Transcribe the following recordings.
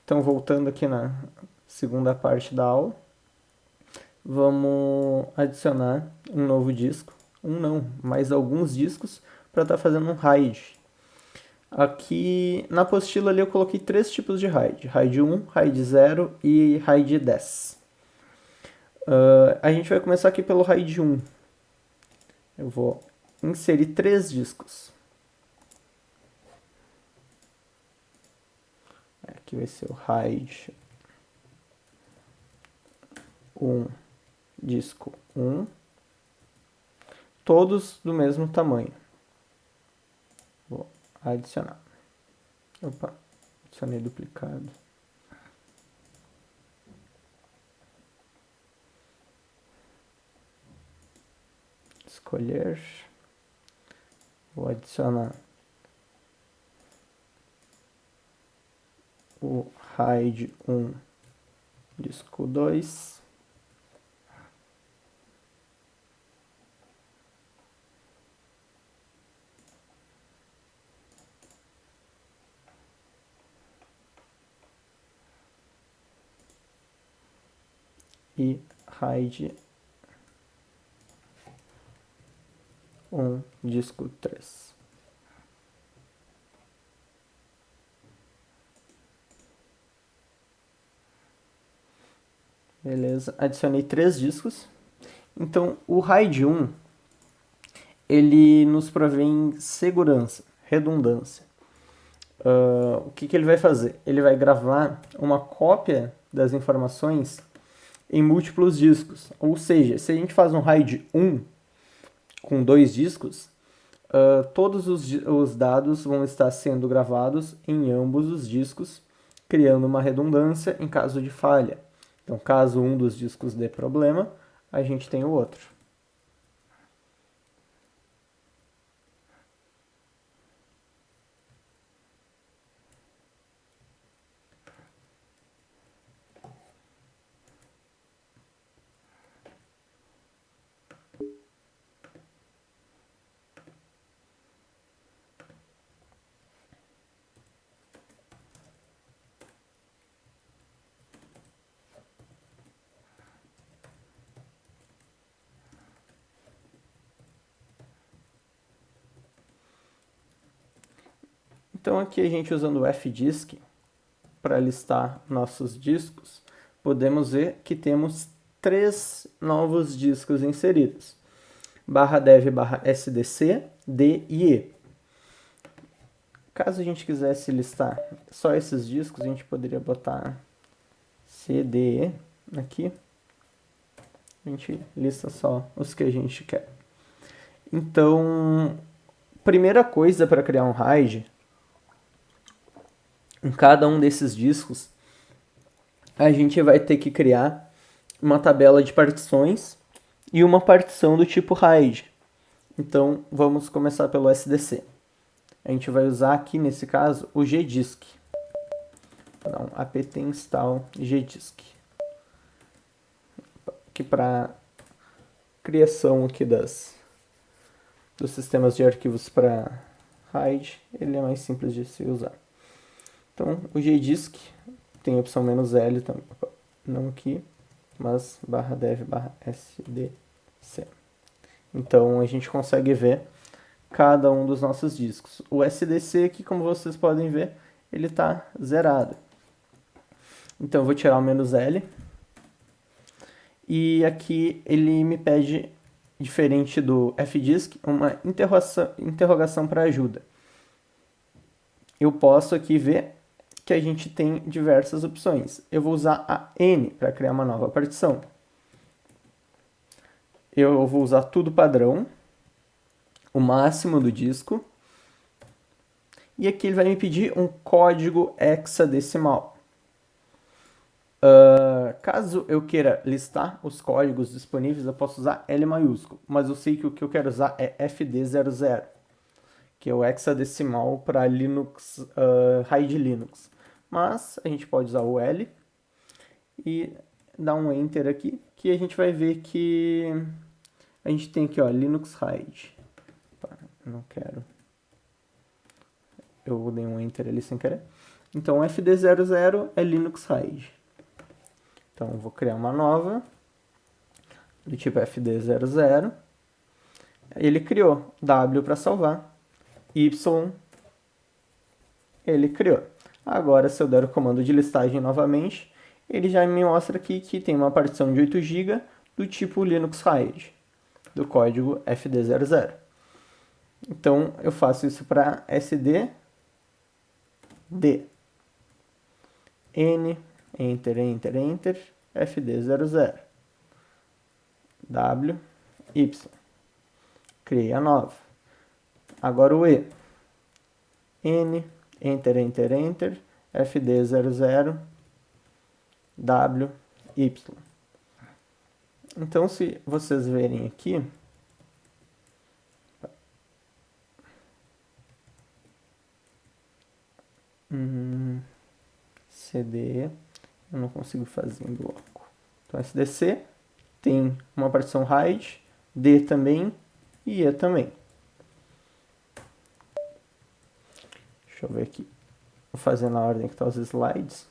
Então, voltando aqui na segunda parte da aula, vamos adicionar um novo disco. Um não, mais alguns discos para estar fazendo um RAID. Aqui na apostila ali eu coloquei 3 tipos de RAID. RAID 1, RAID 0 e RAID 10. A gente vai começar aqui pelo RAID 1. Eu vou inserir 3 discos. Aqui vai ser o RAID 1, disco 1. Todos do mesmo tamanho. Vou adicionar. Opa, adicionei duplicado. Escolher. Vou adicionar o RAID 1, disco 2. E RAID 1, disco 3. Beleza, adicionei 3 discos. Então, o RAID 1, ele nos provém segurança, redundância. O que ele vai fazer? Ele vai gravar uma cópia das informações em múltiplos discos. Ou seja, se a gente faz um RAID 1 com 2 discos, todos os dados vão estar sendo gravados em ambos os discos, criando uma redundância em caso de falha. Então, caso um dos discos dê problema, a gente tem o outro. Então, aqui a gente usando o fdisk para listar nossos discos, podemos ver que temos 3 novos discos inseridos. /dev /sdc, D e E. Caso a gente quisesse listar só esses discos, a gente poderia botar C, D, E aqui. A gente lista só os que a gente quer. Então, primeira coisa para criar um RAID, em cada um desses discos, a gente vai ter que criar uma tabela de partições e uma partição do tipo RAID. Então, vamos começar pelo SDC. A gente vai usar aqui, nesse caso, o gdisk. Vou dar um apt install gdisk. Aqui para criação aqui dos sistemas de arquivos para RAID, ele é mais simples de se usar. Então, o gdisk tem a opção "-l", também, não aqui, mas /dev /sdc. Então, a gente consegue ver cada um dos nossos discos. O SDC aqui, como vocês podem ver, ele está zerado. Então, eu vou tirar o "-l". E aqui ele me pede, diferente do fdisk, uma interrogação para ajuda. Eu posso aqui ver que a gente tem diversas opções. Eu vou usar a N para criar uma nova partição. Eu vou usar tudo padrão, o máximo do disco. E aqui ele vai me pedir um código hexadecimal. Caso eu queira listar os códigos disponíveis, eu posso usar L maiúsculo, mas eu sei que o que eu quero usar é FD00, que é o hexadecimal para Linux, RAID Linux. Mas a gente pode usar o L e dar um Enter aqui, que a gente vai ver que a gente tem aqui, ó, Linux RAID. Não quero eu dei um enter ali sem querer. Então, fd00 é Linux RAID. Então, eu vou criar uma nova, do tipo fd00. Ele criou W para salvar, Y ele criou. Agora, se eu der o comando de listagem novamente, ele já me mostra aqui que tem uma partição de 8 GB do tipo Linux RAID, do código fd00. Então, eu faço isso para SD, D, N, Enter, Enter, Enter, fd00, W, Y. Criei a nova. Agora o E, N, Enter, Enter, Enter, fd00, W, Y. Então, se vocês verem aqui, CD, eu não consigo fazer em bloco. Então, SDC tem uma partição RAID, D também e E também. Deixa eu ver aqui. Vou fazer na ordem que estão os slides.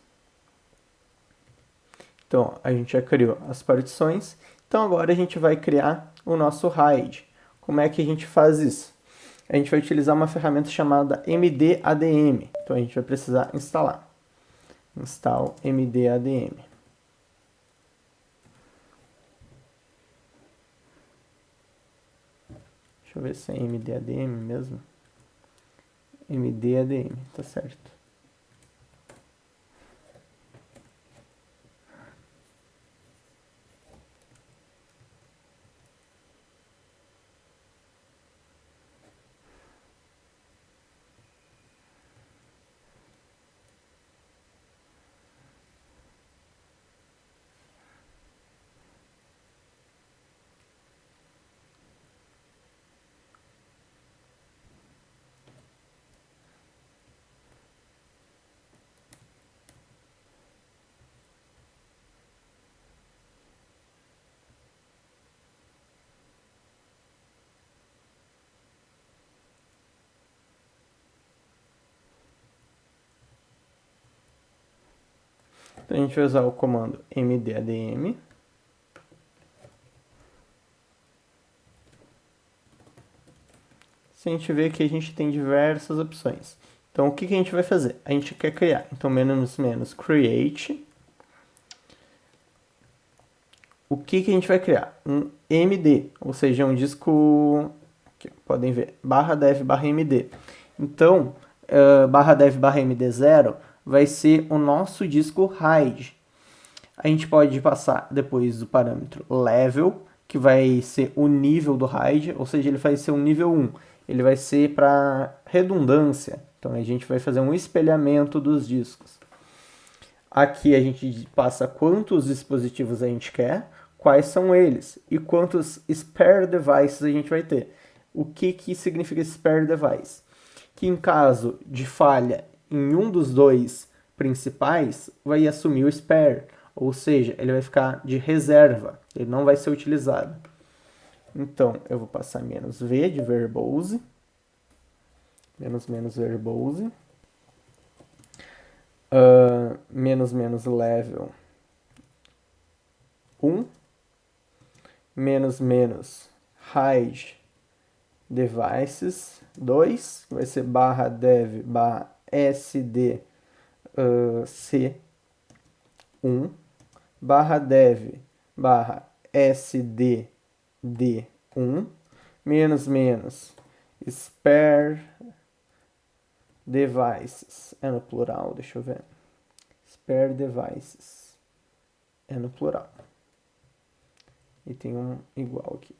Então, a gente já criou as partições. Então, agora a gente vai criar o nosso RAID. Como é que a gente faz isso? A gente vai utilizar uma ferramenta chamada mdadm. Então, a gente vai precisar instalar. Install mdadm. Deixa eu ver se é mdadm mesmo. mdadm, tá certo. Então, a gente vai usar o comando mdadm. Se a gente vê que a gente tem diversas opções. Então, o que a gente vai fazer? A gente quer criar. Então, menos create. O que a gente vai criar? Um MD, ou seja, um disco, aqui, podem ver, /dev/md. Então, /dev/md0 vai ser o nosso disco RAID. A gente pode passar depois do parâmetro level, que vai ser o nível do RAID, ou seja, ele vai ser um nível 1. Ele vai ser para redundância. Então, a gente vai fazer um espelhamento dos discos. Aqui a gente passa quantos dispositivos a gente quer, quais são eles e quantos spare devices a gente vai ter. O que significa spare device? Que em caso de falha em um dos dois principais, vai assumir o spare, ou seja, ele vai ficar de reserva, ele não vai ser utilizado. Então, eu vou passar "-v" de verbose, "-verbose, "-level 1", "-hide devices 2", que vai ser /dev/sd c1, /dev/sdd1, "-spare devices", é no plural, deixa eu ver. Spare devices é no plural. E tem um igual aqui.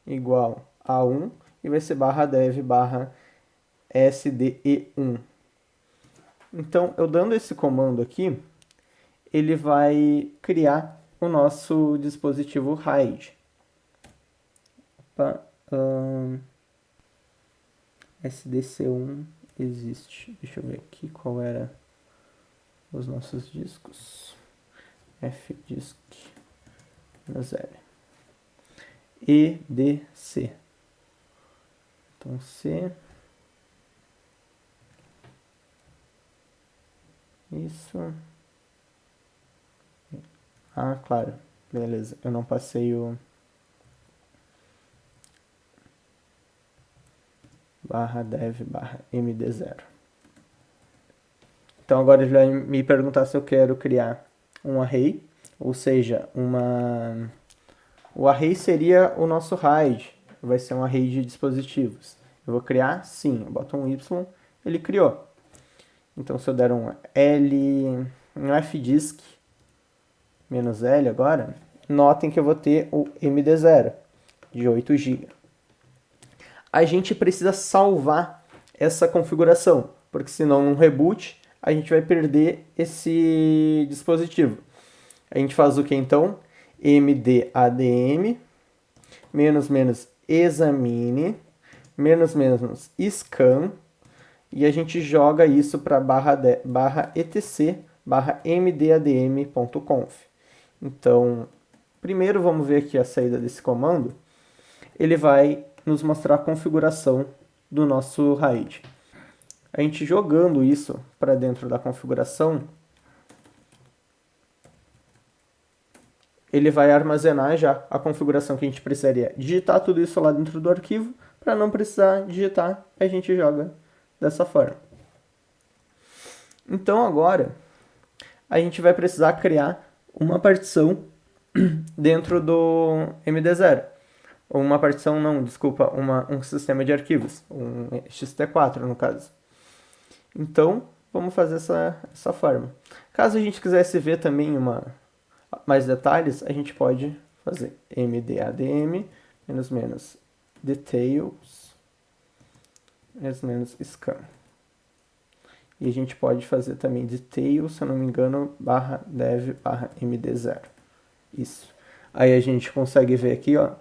Igual a 1 e vai ser /dev/sde1. Então, eu dando esse comando aqui, ele vai criar o nosso dispositivo RAID. Opa, SDC1 existe. Deixa eu ver aqui qual era os nossos discos. Fdisk -L. EDC. Então, C. Isso. Ah, claro. Beleza. Eu não passei o barra dev barra md0. Então agora ele vai me perguntar se eu quero criar um array, ou seja, o array seria o nosso RAID, vai ser um array de dispositivos. Eu vou criar? Sim. Eu boto um Y, ele criou. Então se eu der um fdisk -L agora, notem que eu vou ter o md0 de 8 GB. A gente precisa salvar essa configuração, porque senão num reboot a gente vai perder esse dispositivo. A gente faz o que então? mdadm examine scan e a gente joga isso para etc mdadm.conf. Então, primeiro vamos ver aqui a saída desse comando. Ele vai nos mostrar a configuração do nosso RAID. A gente jogando isso para dentro da configuração, ele vai armazenar já a configuração que a gente precisaria digitar tudo isso lá dentro do arquivo. Para não precisar digitar, a gente joga dessa forma. Então agora, a gente vai precisar criar uma partição dentro do MD0. Uma partição não, desculpa, um sistema de arquivos, um ext4 no caso. Então, vamos fazer essa forma. Caso a gente quisesse ver também mais detalhes, a gente pode fazer mdadm -details -scan. E a gente pode fazer também details, se eu não me engano, /dev /md0. Isso. Aí a gente consegue ver aqui, ó,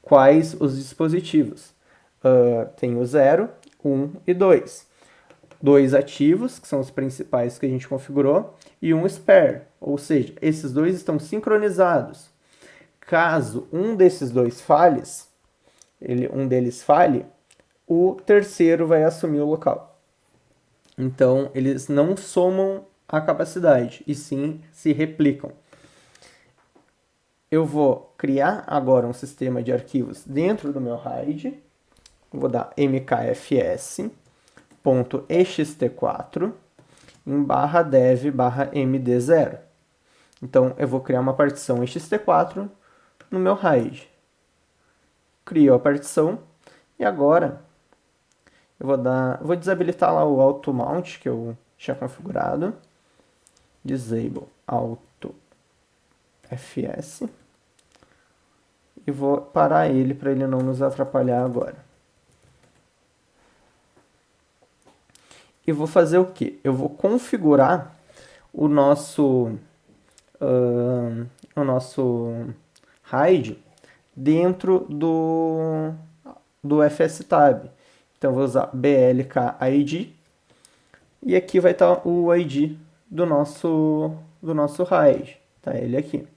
quais os dispositivos. Tem o 0, 1 e 2. 2 ativos, que são os principais que a gente configurou, e um spare, ou seja, esses dois estão sincronizados. Caso um desses dois um deles falhe, o terceiro vai assumir o local. Então, eles não somam a capacidade, e sim se replicam. Eu vou criar agora um sistema de arquivos dentro do meu RAID. Vou dar mkfs.ext4 em /dev /md0. Então, eu vou criar uma partição ext4 no meu RAID. Crio a partição e agora eu vou desabilitar lá o auto mount que eu tinha configurado. Disable auto fs. E vou parar ele para ele não nos atrapalhar agora. E vou fazer o que? Eu vou configurar o nosso RAID dentro do fstab. Então, vou usar blk-id e aqui vai estar o id do nosso RAID. Tá ele aqui.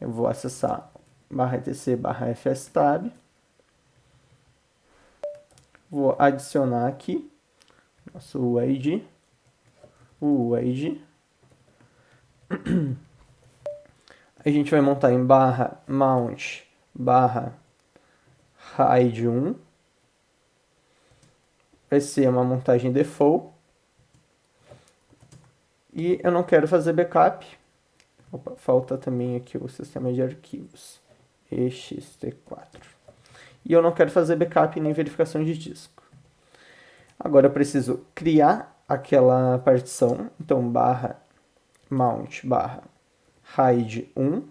Eu vou acessar /etc /fstab. Vou adicionar aqui nosso UID. A gente vai montar em /mount /raid1. Vai ser uma montagem default. E eu não quero fazer backup. Opa, falta também aqui o sistema de arquivos. ext4. E eu não quero fazer backup nem verificação de disco. Agora eu preciso criar aquela partição. Então, /mount /raid1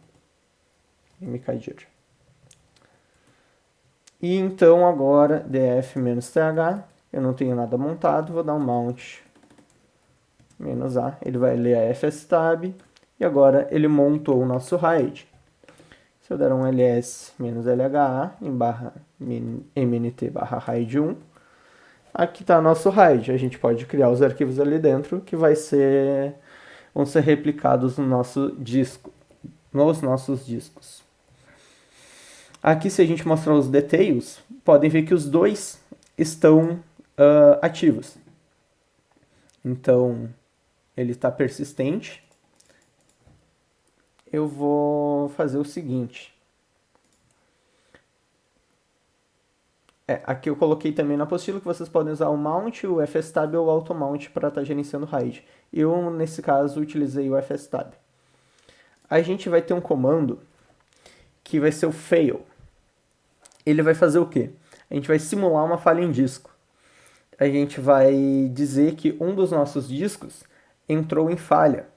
mkdir. E então agora df-th, eu não tenho nada montado, vou dar um mount -a, ele vai ler a fstab e agora ele montou o nosso RAID. Se eu der um ls-lha em mnt /raid1, aqui está nosso RAID. A gente pode criar os arquivos ali dentro que vão ser replicados no nosso disco, nos nossos discos. Aqui, se a gente mostrar os details, podem ver que os dois estão ativos. Então, ele está persistente. Eu vou fazer o seguinte. Aqui eu coloquei também na apostila que vocês podem usar o mount, o fstab ou o automount para estar gerenciando o RAID. Eu, nesse caso, utilizei o fstab. A gente vai ter um comando que vai ser o fail. Ele vai fazer o quê? A gente vai simular uma falha em disco. A gente vai dizer que um dos nossos discos entrou em falha.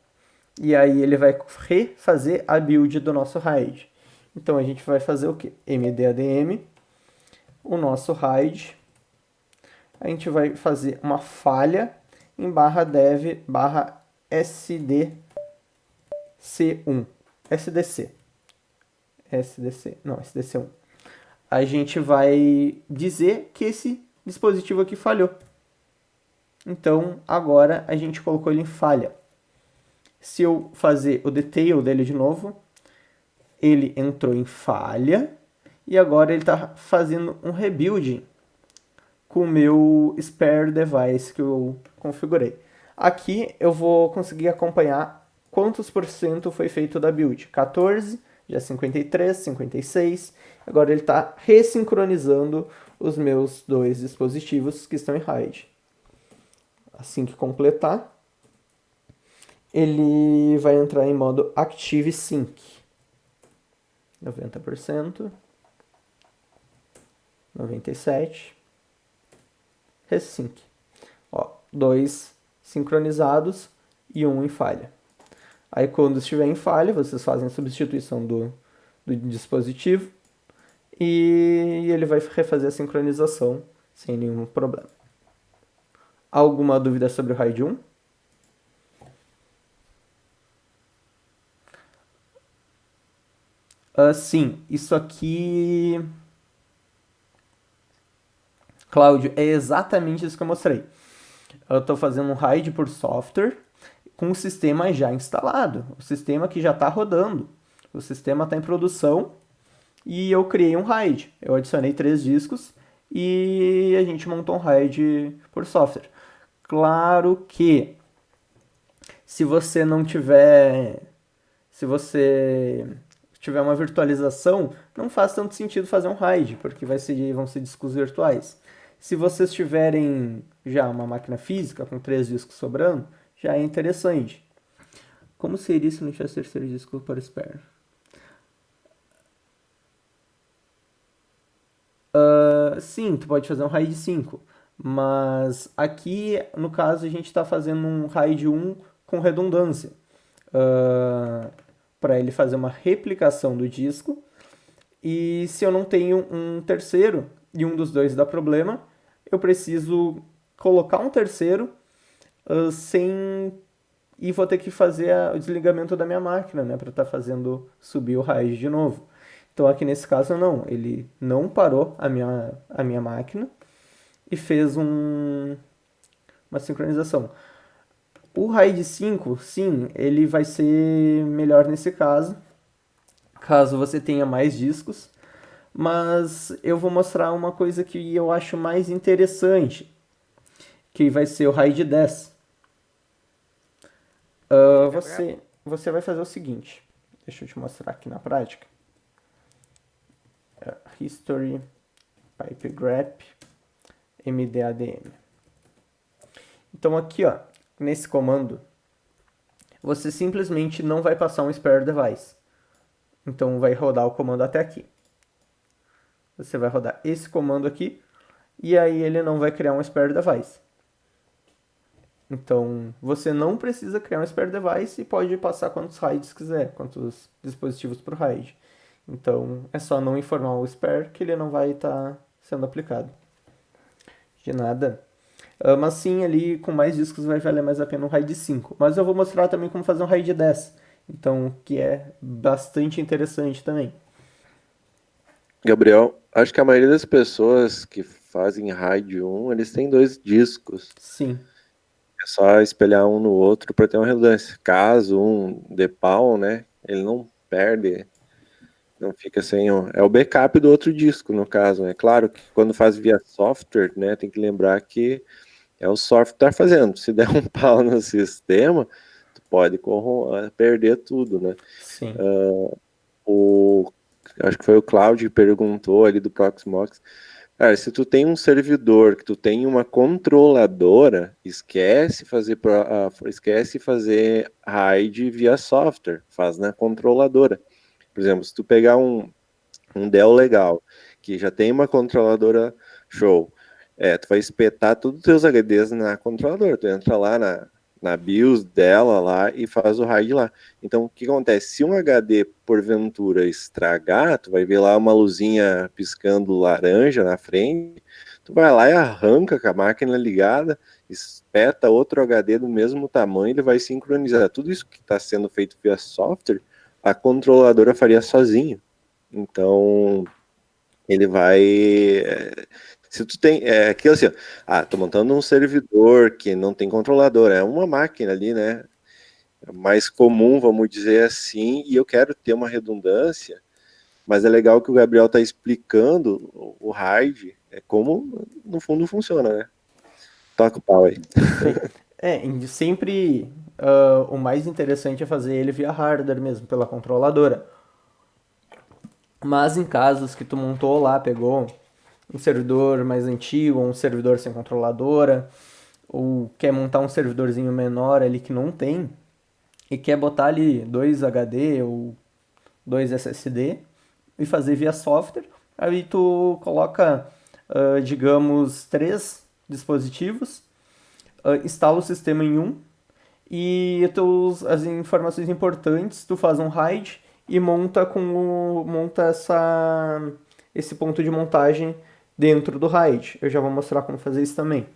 E aí ele vai refazer a build do nosso RAID. Então a gente vai fazer o quê? mdadm, o nosso RAID. A gente vai fazer uma falha em /dev /sdc1. SDC1. A gente vai dizer que esse dispositivo aqui falhou. Então, agora a gente colocou ele em falha. Se eu fazer o detail dele de novo, ele entrou em falha e agora ele está fazendo um rebuilding com o meu spare device que eu configurei. Aqui eu vou conseguir acompanhar quantos por cento foi feito da build. 14, já 53, 56. Agora ele está ressincronizando os meus dois dispositivos que estão em RAID. Assim que completar, ele vai entrar em modo Active Sync. 90%, 97%, Resync. Ó, 2 sincronizados e 1 em falha. Aí quando estiver em falha, vocês fazem a substituição do dispositivo e ele vai refazer a sincronização sem nenhum problema. Alguma dúvida sobre o RAID 1? Sim, isso aqui, Cláudio, é exatamente isso que eu mostrei. Eu estou fazendo um RAID por software com o sistema já instalado, o sistema que já está rodando, o sistema está em produção e eu criei um RAID. Eu adicionei 3 discos e a gente montou um RAID por software. Claro que se você não tiver, se você tiver uma virtualização, não faz tanto sentido fazer um RAID, porque vão ser discos virtuais. Se vocês tiverem já uma máquina física com 3 discos sobrando, já é interessante. Como seria se não tivesse terceiro disco para spare? Sim, tu pode fazer um RAID 5, mas aqui, no caso, a gente está fazendo um RAID 1 com redundância, para ele fazer uma replicação do disco. E se eu não tenho um terceiro e um dos dois dá problema, eu preciso colocar um terceiro sem e vou ter que fazer o desligamento da minha máquina, né, para estar fazendo subir o RAID de novo. Então aqui nesse caso não, ele não parou a minha máquina e fez uma sincronização. O RAID 5, sim, ele vai ser melhor nesse caso, caso você tenha mais discos, mas eu vou mostrar uma coisa que eu acho mais interessante, que vai ser o RAID 10. Você vai fazer o seguinte, deixa eu te mostrar aqui na prática. History, pipe grep, mdadm. Então aqui, ó, nesse comando, você simplesmente não vai passar um spare device. Então vai rodar o comando até aqui. Você vai rodar esse comando aqui e aí ele não vai criar um spare device. Então você não precisa criar um spare device e pode passar quantos RAIDs quiser, quantos dispositivos para o RAID. Então é só não informar o spare que ele não vai estar sendo aplicado. De nada. Mas sim, ali com mais discos vai valer mais a pena um RAID 5. Mas eu vou mostrar também como fazer um RAID 10. Então, que é bastante interessante também. Gabriel, acho que a maioria das pessoas que fazem RAID 1, eles têm 2 discos. Sim. É só espelhar um no outro para ter uma redundância. Caso um dê pau, né, ele não perde Não fica sem é o backup do outro disco, no caso. É claro que quando faz via software, né, tem que lembrar que é o software que tá fazendo. Se der um pau no sistema, tu pode perder tudo, né? Sim. O, acho que foi o Claudio que perguntou ali do Proxmox. Cara, se tu tem um servidor, que tu tem uma controladora, esquece fazer RAID via software, faz na controladora. Por exemplo, se tu pegar um Dell legal, que já tem uma controladora show, tu vai espetar todos os teus HDs na controladora, tu entra lá na BIOS dela lá e faz o RAID lá. Então, o que acontece? Se um HD, porventura, estragar, tu vai ver lá uma luzinha piscando laranja na frente, tu vai lá e arranca com a máquina ligada, espeta outro HD do mesmo tamanho, ele vai sincronizar. Tudo isso que está sendo feito via software, a controladora faria sozinho. Então, ele vai. Se tu tem. É aquilo assim, ó, tô montando um servidor que não tem controlador, é uma máquina ali, né? Mais comum, vamos dizer assim, e eu quero ter uma redundância, mas é legal que o Gabriel tá explicando o RAID, como no fundo funciona, né? Toca o pau aí. Sim. Sempre o mais interessante é fazer ele via hardware mesmo, pela controladora. Mas em casos que tu montou lá, pegou um servidor mais antigo, um servidor sem controladora, ou quer montar um servidorzinho menor ali que não tem, e quer botar ali dois HD ou dois SSD e fazer via software, aí tu coloca, digamos, três dispositivos, instala o sistema em um e as informações importantes tu faz um RAID e monta esse ponto de montagem dentro do RAID. Eu já vou mostrar como fazer isso também.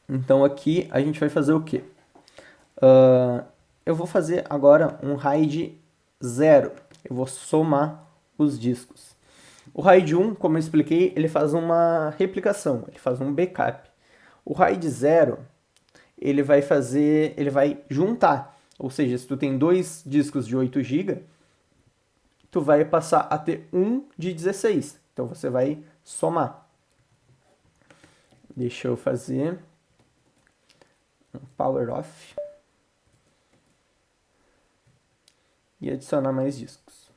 Então aqui a gente vai fazer o quê? Uh, eu vou fazer agora um RAID 0. Eu vou somar os discos. O RAID 1, como eu expliquei, ele faz uma replicação, ele faz um backup. O RAID 0, ele vai juntar. Ou seja, se tu tem dois discos de 8 GB, tu vai passar a ter um de 16. Então você vai somar. Deixa eu fazer um power off e adicionar mais discos.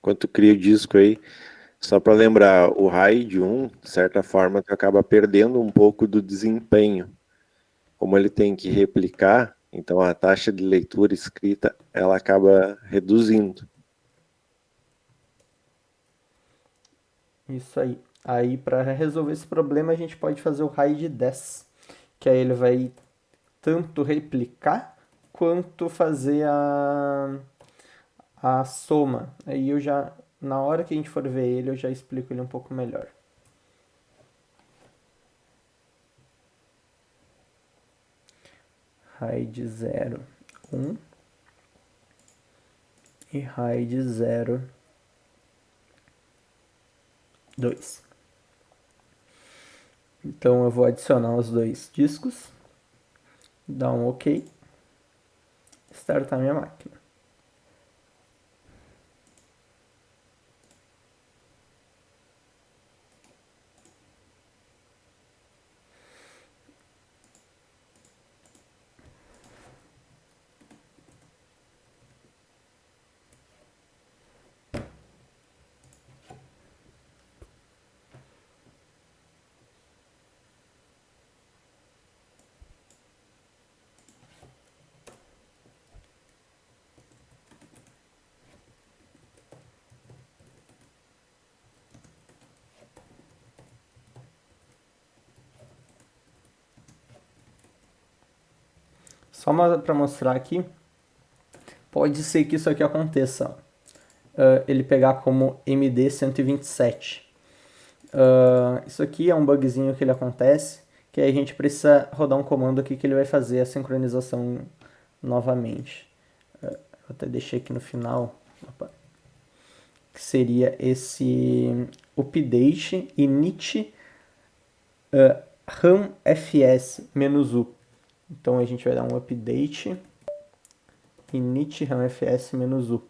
Quando tu cria o disco aí, só para lembrar, o RAID 1, de certa forma, tu acaba perdendo um pouco do desempenho. Como ele tem que replicar, então a taxa de leitura escrita ela acaba reduzindo. Isso aí. Aí, para resolver esse problema, a gente pode fazer o RAID 10, que aí ele vai tanto replicar quanto fazer a soma. Aí eu já, na hora que a gente for ver ele, eu já explico ele um pouco melhor. RAID 0, 1 e RAID 0, 2. Então eu vou adicionar os dois discos, dar um OK, startar minha máquina. Só para mostrar aqui, pode ser que isso aqui aconteça. Ele pegar como MD127. Isso aqui é um bugzinho que ele acontece, que aí a gente precisa rodar um comando aqui que ele vai fazer a sincronização novamente. Eu até deixei aqui no final, opa, que seria esse update init RAM-fs-u. Então a gente vai dar um update init RAM-fs-u.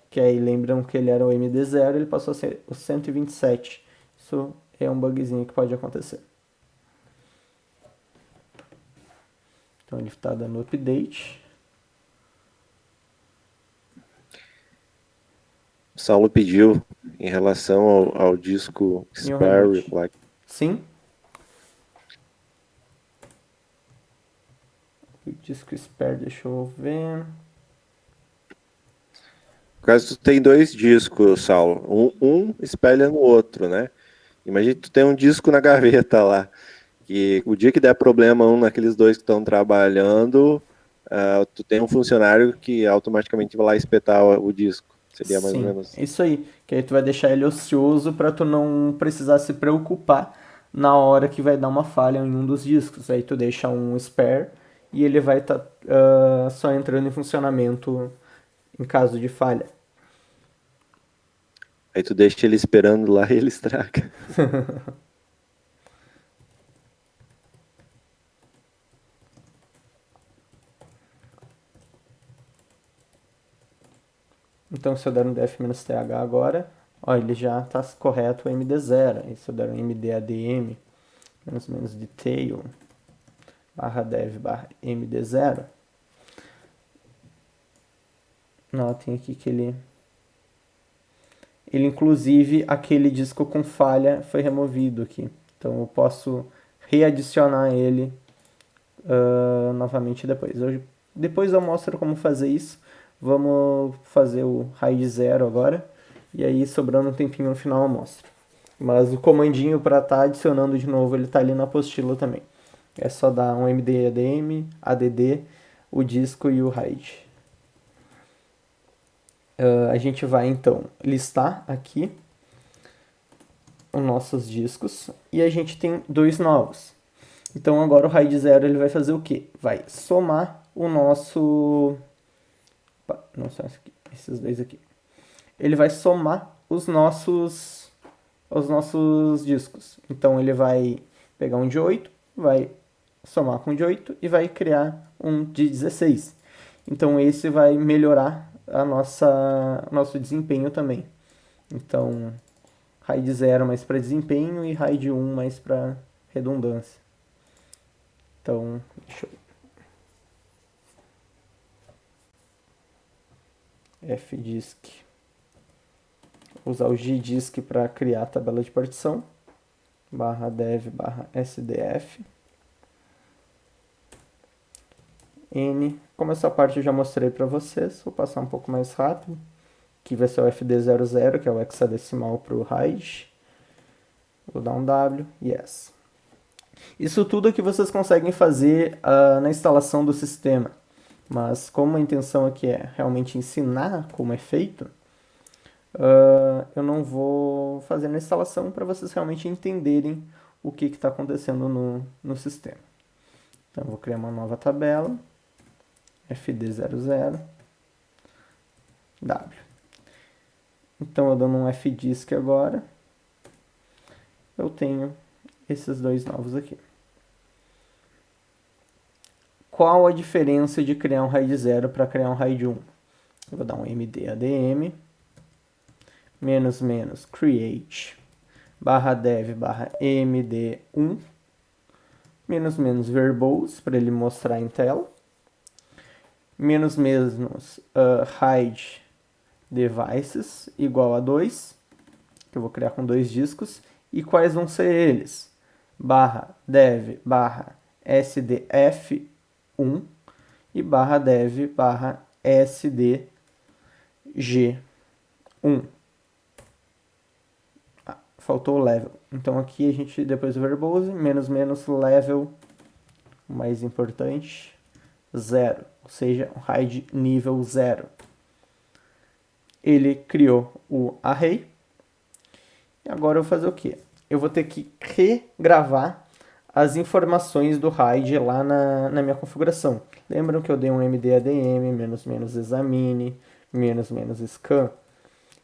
Que aí lembram que ele era o MD0, ele passou a ser o 127. Isso é um bugzinho que pode acontecer. Então ele está dando update. O Saulo pediu em relação ao disco E um spare reboot. reply. Sim. O disco spare, deixa eu ver. No caso, tu tem dois discos, Saulo. Um espelha no outro, né? Imagina que tu tem um disco na gaveta lá. Que o dia que der problema um naqueles dois que estão trabalhando, tu tem um funcionário que automaticamente vai lá espetar o disco. Seria mais ou Sim, menos. isso aí. Que aí tu vai deixar ele ocioso para tu não precisar se preocupar na hora que vai dar uma falha em um dos discos. Aí tu deixa um spare e ele vai estar só entrando em funcionamento em caso de falha. Aí tu deixa ele esperando lá e ele estraga. Então se eu der um def-th agora, ó, ele já está correto o MD0. E se eu der um mdadm menos detail barra dev barra md0, notem aqui que ele inclusive aquele disco com falha foi removido aqui. Então eu posso readicionar ele novamente depois. Depois eu mostro como fazer isso. Vamos fazer o RAID 0 agora. E aí, sobrando um tempinho no final, eu mostro. Mas o comandinho para estar adicionando de novo, ele está ali na apostila também. É só dar um mdadm, add, o disco e o RAID. A gente vai então listar aqui os nossos discos e a gente tem dois novos. Então agora o RAID 0 ele vai fazer o quê? Vai somar o nosso... Não são esses dois aqui. Ele vai somar os nossos discos. Então ele vai pegar um de 8, vai somar com um de 8 e vai criar um de 16. Então esse vai melhorar nosso desempenho também. Então RAID 0 mais para desempenho e RAID 1 mais para redundância. Então, deixa eu... fdisk. Usar o gdisk para criar a tabela de partição. Barra dev barra sdf. N. Como essa parte eu já mostrei para vocês, vou passar um pouco mais rápido. Aqui vai ser o fd00, que é o hexadecimal para o RAID. Vou dar um W, yes. Isso tudo é que vocês conseguem fazer na instalação do sistema. Mas como a intenção aqui é realmente ensinar como é feito, eu não vou fazer na instalação para vocês realmente entenderem o que está acontecendo no sistema. Então eu vou criar uma nova tabela, fd00, w. Então eu dando um fdisk agora, eu tenho esses dois novos aqui. Qual a diferença de criar um RAID 0 para criar um RAID 1? Eu vou dar um mdadm menos create barra dev barra md1 menos verbose para ele mostrar em tela menos RAID devices igual a 2, que eu vou criar com dois discos. E quais vão ser eles? Barra dev barra sdf1 e barra dev barra sdg1. Faltou o level. Então aqui a gente, depois do verbose, menos level, o mais importante, 0. Ou seja, um RAID nível 0. Ele criou o array. E agora eu vou fazer o quê? Eu vou ter que regravar as informações do RAID lá na minha configuração. Lembram que eu dei um mdadm, --examine, --scan?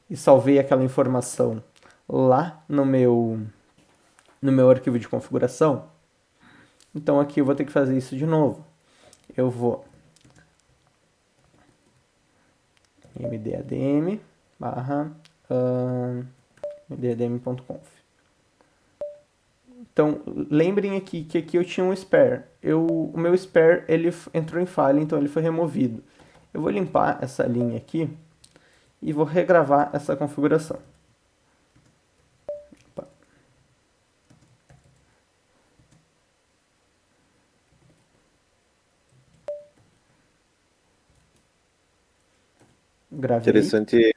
e salvei aquela informação lá no meu arquivo de configuração, então aqui eu vou ter que fazer isso de novo. Eu vou mdadm barra mdadm.conf. Então, lembrem aqui que aqui eu tinha um spare. O meu spare ele entrou em falha, então ele foi removido. Eu vou limpar essa linha aqui e vou regravar essa configuração. Opa. Gravei. Interessante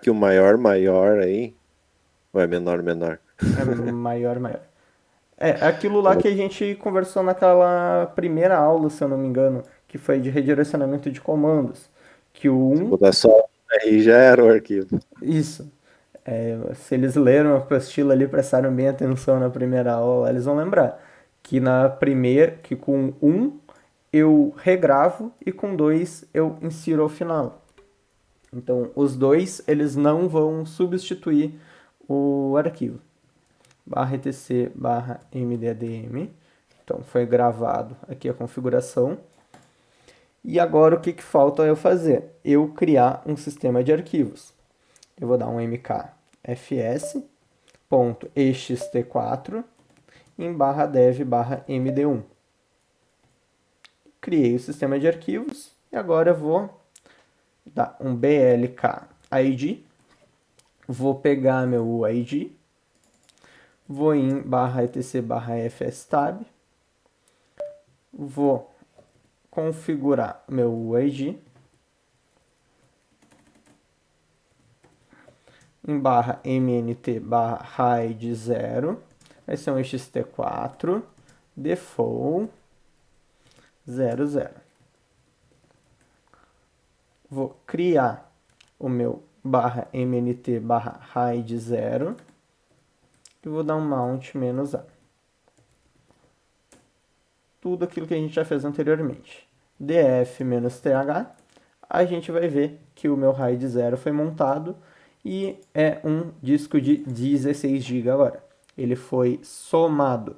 que o maior, maior aí, ou é menor, menor? É maior, maior. É aquilo lá que a gente conversou naquela primeira aula, se eu não me engano, que foi de redirecionamento de comandos. Que o Se 1, botar só aí já era o arquivo. isso. Se eles leram a apostila ali, prestaram bem atenção na primeira aula, eles vão lembrar que na primeira, que com um eu regravo e com dois eu insiro ao final. Então, os dois eles não vão substituir o arquivo. Barra etc barra mdadm. Então, foi gravado aqui a configuração. E agora o que falta eu fazer? Eu criar um sistema de arquivos. Eu vou dar um mkfs.ext4 em barra dev barra md1. Criei o sistema de arquivos e agora eu vou dar um blk id, vou pegar meu UID, vou em barra etc barra fstab, vou configurar meu UID em barra mnt barra raid 0, vai ser um ext4 default 00. Vou criar o meu barra mnt barra raid 0 e vou dar um mount menos a. Tudo aquilo que a gente já fez anteriormente. df menos th, a gente vai ver que o meu RAID 0 foi montado e é um disco de 16 GB agora. Ele foi somado.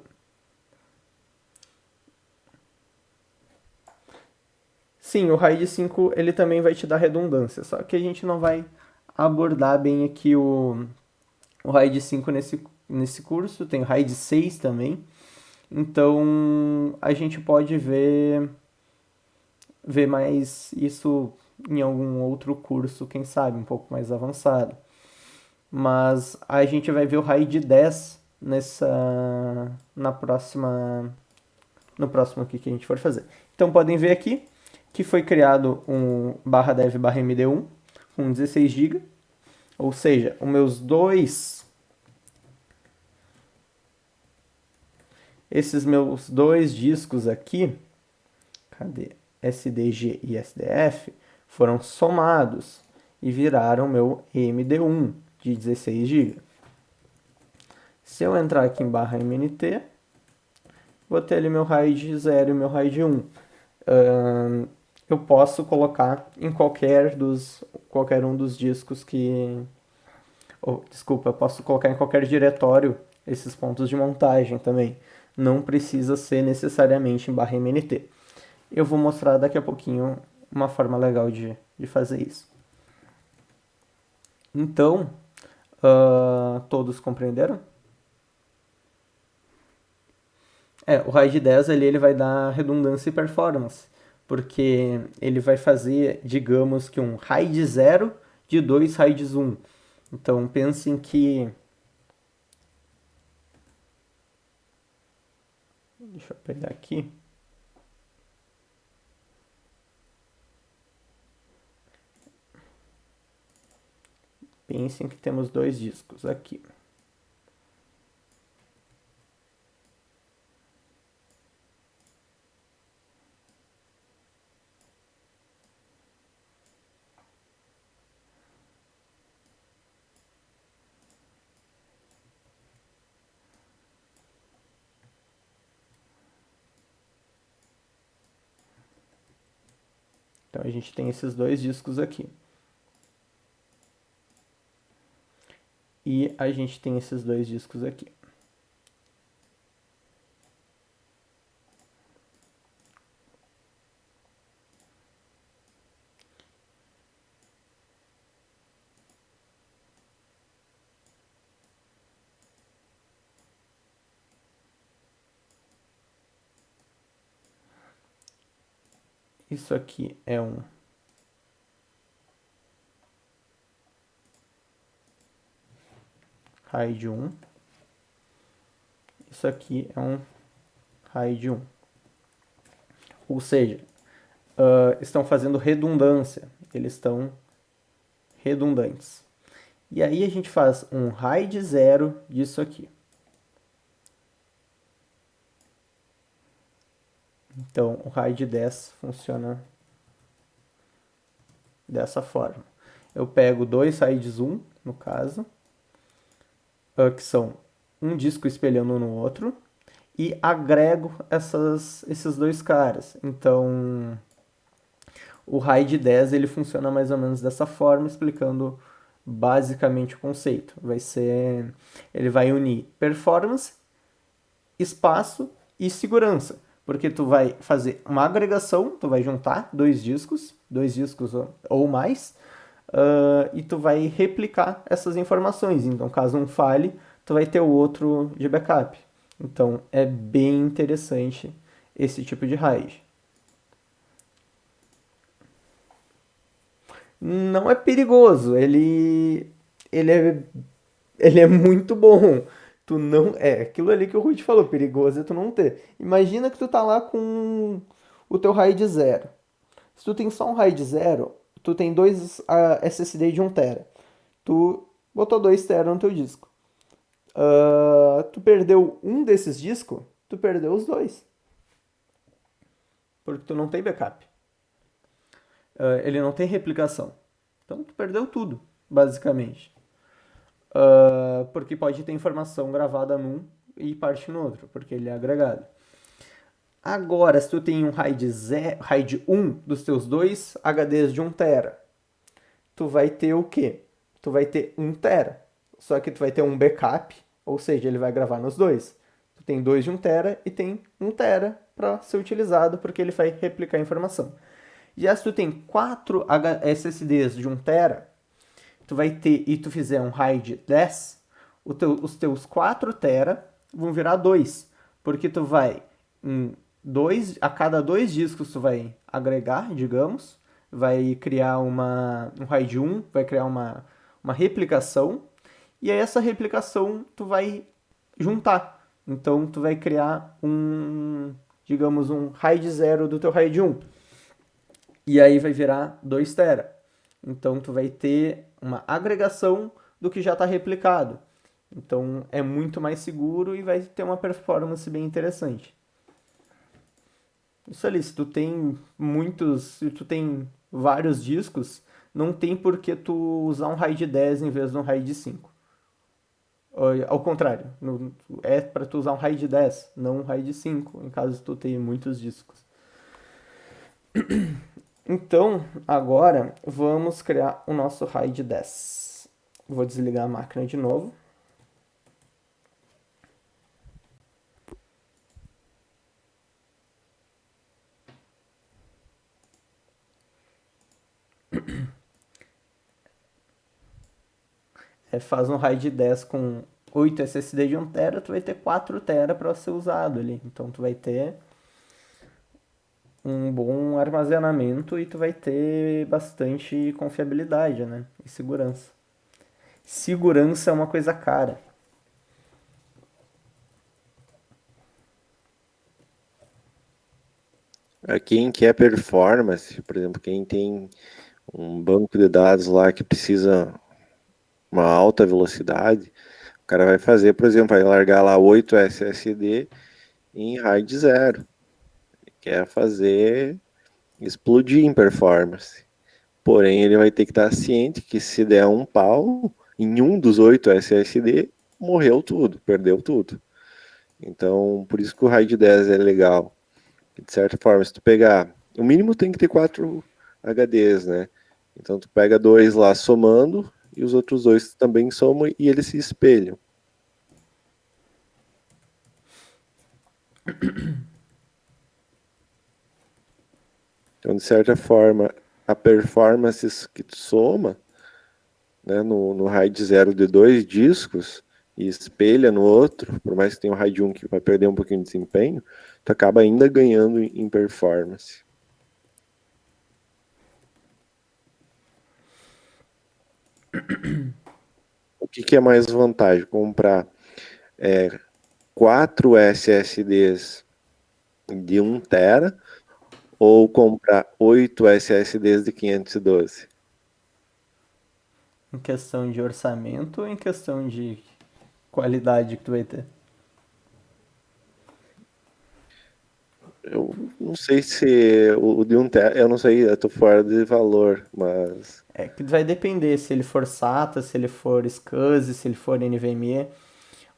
Sim, o RAID 5 ele também vai te dar redundância, só que a gente não vai abordar bem aqui o RAID 5 nesse curso, tem o RAID 6 também. Então a gente pode ver mais isso em algum outro curso, quem sabe, um pouco mais avançado. Mas a gente vai ver o RAID 10 no próximo aqui que a gente for fazer. Então podem ver aqui que foi criado um barra dev barra md1 com 16 GB, ou seja, esses meus dois discos aqui, cadê? SDG e SDF, foram somados e viraram meu MD1 de 16 GB. Se eu entrar aqui em barra MNT, vou ter ali meu RAID 0 e meu RAID 1. Eu posso colocar em qualquer um dos discos que... desculpa, eu posso colocar em qualquer diretório esses pontos de montagem também. Não precisa ser necessariamente em barra MNT. Eu vou mostrar daqui a pouquinho uma forma legal de fazer isso. Então, todos compreenderam? O RAID 10 ali, ele vai dar redundância e performance, porque ele vai fazer, digamos que um RAID 0 de dois RAIDs 1. Então, pensem que... Deixa eu pegar aqui. Pensem que temos dois discos aqui. Então, a gente tem esses dois discos aqui. E a gente tem esses dois discos aqui. Isso aqui é um RAID 1. Isso aqui é um RAID 1. Ou seja, estão fazendo redundância. Eles estão redundantes. E aí a gente faz um RAID 0 disso aqui. Então, o RAID 10 funciona dessa forma. Eu pego dois RAIDs 1, no caso, que são um disco espelhando no outro, e agrego esses dois caras. Então, o RAID 10 ele funciona mais ou menos dessa forma, explicando basicamente o conceito. Ele vai unir performance, espaço e segurança, porque tu vai fazer uma agregação, tu vai juntar dois discos ou mais, e tu vai replicar essas informações. Então, caso um falhe, tu vai ter o outro de backup. Então, é bem interessante esse tipo de RAID. Não é perigoso, ele é muito bom. Tu não. É, aquilo ali que o Rui te falou, perigoso é tu não ter. Imagina que tu tá lá com o teu RAID 0. Se tu tem só um RAID 0, tu tem dois SSD de 1 TB. Tu botou 2 TB no teu disco. Tu perdeu um desses discos, tu perdeu os dois. Porque tu não tem backup. Ele não tem replicação. Então tu perdeu tudo, basicamente. Porque pode ter informação gravada num e parte no outro, porque ele é agregado. Agora, se tu tem um RAID 1 dos teus dois HDs de 1 TB, tu vai ter o quê? Tu vai ter 1 TB. Só que tu vai ter um backup, ou seja, ele vai gravar nos dois. Tu tem dois de 1 TB e tem 1 TB para ser utilizado, porque ele vai replicar a informação. Já se tu tem 4 SSDs de 1 TB, tu vai ter e tu fizer um RAID 10, os teus 4 TB vão virar 2, porque tu vai em a cada dois discos tu vai agregar, digamos, vai criar um RAID 1, vai criar uma replicação, e aí essa replicação tu vai juntar. Então tu vai criar digamos, um RAID 0 do teu RAID 1. E aí vai virar 2 TB. Então tu vai ter uma agregação do que já está replicado. Então é muito mais seguro e vai ter uma performance bem interessante. Isso ali, se tu tem vários discos, não tem por que tu usar um RAID 10 em vez de um RAID 5. Ao contrário, é para tu usar um RAID 10, não um RAID 5, em caso tu tenha muitos discos. Então, agora vamos criar o nosso RAID 10. Vou desligar a máquina de novo. Faz um RAID 10 com 8 SSD de 1 TB, tu vai ter 4 TB para ser usado ali. Então tu vai ter um bom armazenamento e tu vai ter bastante confiabilidade, né? E segurança. Segurança é uma coisa cara. Quem quer performance, por exemplo, quem tem um banco de dados lá que precisa uma alta velocidade, o cara vai fazer, por exemplo, vai largar lá 8 SSD em RAID 0. Quer fazer explodir em performance. Porém, ele vai ter que estar ciente que se der um pau em um dos 8 SSD, morreu tudo, perdeu tudo. Então, por isso que o RAID 10 é legal. De certa forma, se tu pegar, o mínimo tem que ter 4 HDs, né? Então tu pega dois lá somando e os outros dois também somam e eles se espelham. Então, de certa forma, a performance que tu soma, né, no RAID 0 de 2 discos e espelha no outro, por mais que tenha o RAID 1 que vai perder um pouquinho de desempenho, tu acaba ainda ganhando em performance. O que é mais vantagem? Comprar 4 SSDs de 1 tera ou comprar 8 SSDs de 512? Em questão de orçamento ou em questão de qualidade que tu vai ter? Eu não sei se o de 1 tera, eu não sei, eu tô fora de valor, mas É que vai depender se ele for SATA, se ele for SCSI, se ele for NVMe.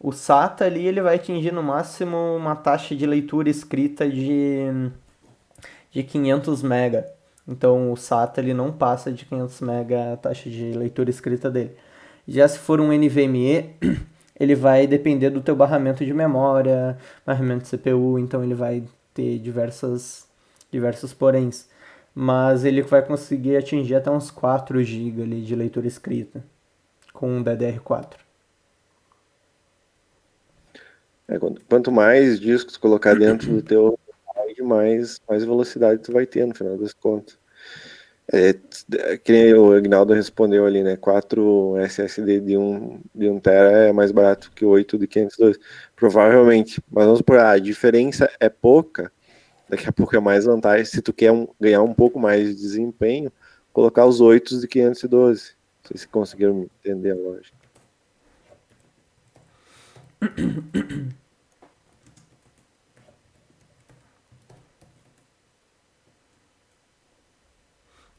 O SATA ali ele vai atingir no máximo uma taxa de leitura escrita de 500 mega. Então o SATA ele não passa de 500 mega a taxa de leitura escrita dele. Já se for um NVMe, ele vai depender do teu barramento de memória, barramento de CPU, então ele vai ter diversos poréns. Mas ele vai conseguir atingir até uns 4 GB ali de leitura escrita com um DDR4. quanto mais discos colocar dentro do teu RAID, mais velocidade tu vai ter no final das contas. Que nem o Ignaldo respondeu ali, né? 4 SSD de 1 tera é mais barato que 8 de 512. Provavelmente. Mas vamos por a diferença é pouca. Daqui a pouco é mais vantagem. Se tu quer ganhar um pouco mais de desempenho, colocar os 8 de 512. Não sei se conseguiram entender a lógica.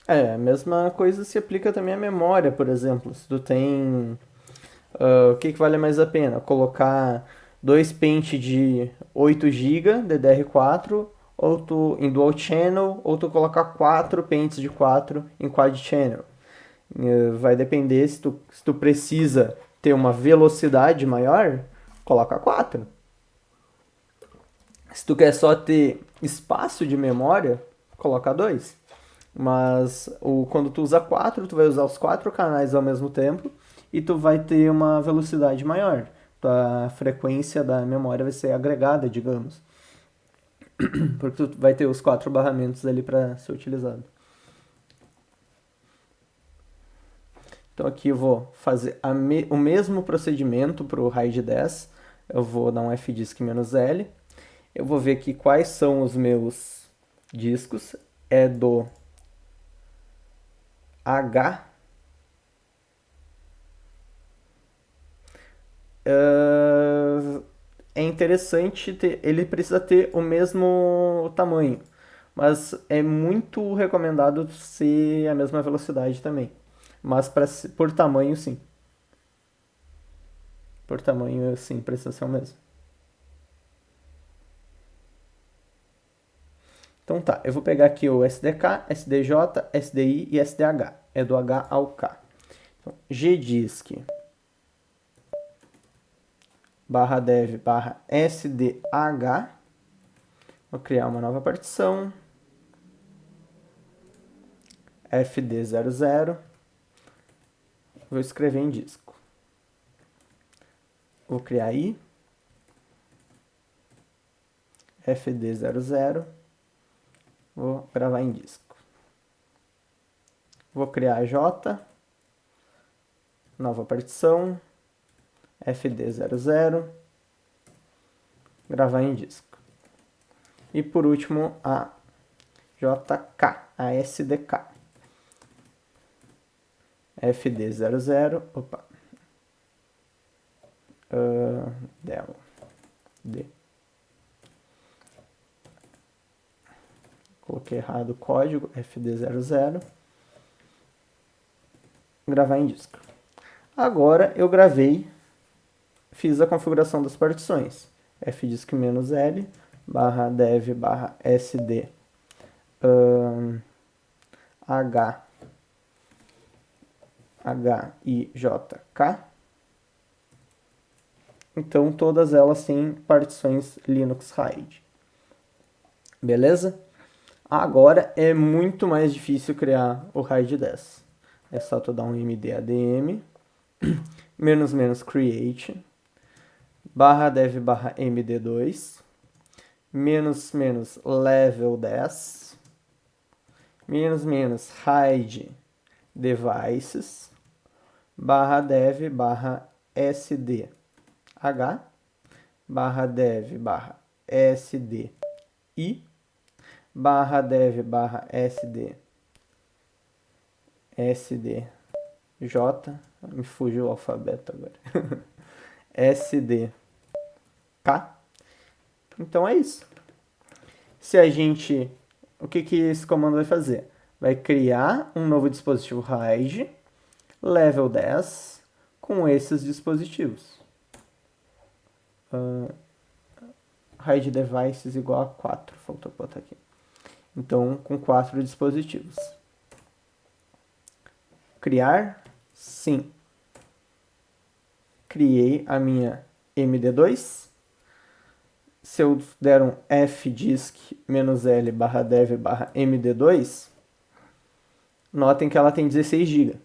A mesma coisa se aplica também à memória, por exemplo. Se tu tem. O que vale mais a pena? Colocar dois pentes de 8 GB DDR4 ou tu, em dual channel, ou tu colocar quatro pentes de 4 em quad channel. Vai depender se tu precisa ter uma velocidade maior, coloca 4. Se tu quer só ter espaço de memória, coloca 2. Mas quando tu usa 4, tu vai usar os 4 canais ao mesmo tempo e tu vai ter uma velocidade maior. Tua frequência da memória vai ser agregada, digamos. Porque tu vai ter os 4 barramentos ali para ser utilizado. Então aqui eu vou fazer o mesmo procedimento para o RAID 10. Eu vou dar um fdisk-L. Eu vou ver aqui quais são os meus discos. É do H. É interessante ter, ele precisa ter o mesmo tamanho, mas é muito recomendado ser a mesma velocidade também. Mas por tamanho, sim. Por tamanho, sim, precisa ser o mesmo. Então tá, eu vou pegar aqui o SDK, SDJ, SDI e SDH. É do H ao K. Então, gdisk barra dev barra SDH. Vou criar uma nova partição. FD00. Vou escrever em disco. Vou criar I. FD00. Vou gravar em disco. Vou criar J. Nova partição. FD00. Gravar em disco. E por último a JK, a SDK. FD00. Opa. Demo. D. Coloquei errado o código. FD00. Gravar em disco. Agora eu gravei, fiz a configuração das partições. fdisk-L barra dev barra sd h HIJK. Então, todas elas têm partições Linux RAID. Beleza? Agora é muito mais difícil criar o RAID 10. É só tu dar um mdadm --create /dev /md2 --level 10 -RAID devices /dev /sdh /dev /sdi /dev sdj, me fugiu o alfabeto agora, sdk. Então é isso. Se a gente, o que esse comando vai fazer? Vai criar um novo dispositivo RAID level 10 com esses dispositivos. RAID devices igual a 4, faltou botar aqui. Então, com 4 dispositivos. Criar? Sim. Criei a minha MD2. Se eu der um fdisk -l /dev /md2, notem que ela tem 16 GB.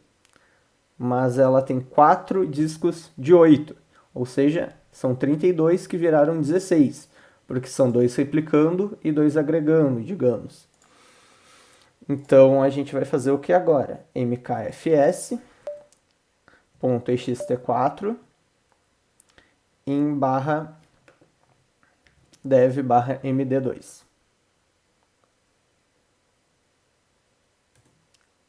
Mas ela tem 4 discos de 8. Ou seja, são 32 que viraram 16. Porque são 2 replicando e 2 agregando, digamos. Então, a gente vai fazer o que agora? mkfs.ext4 em /dev /md2.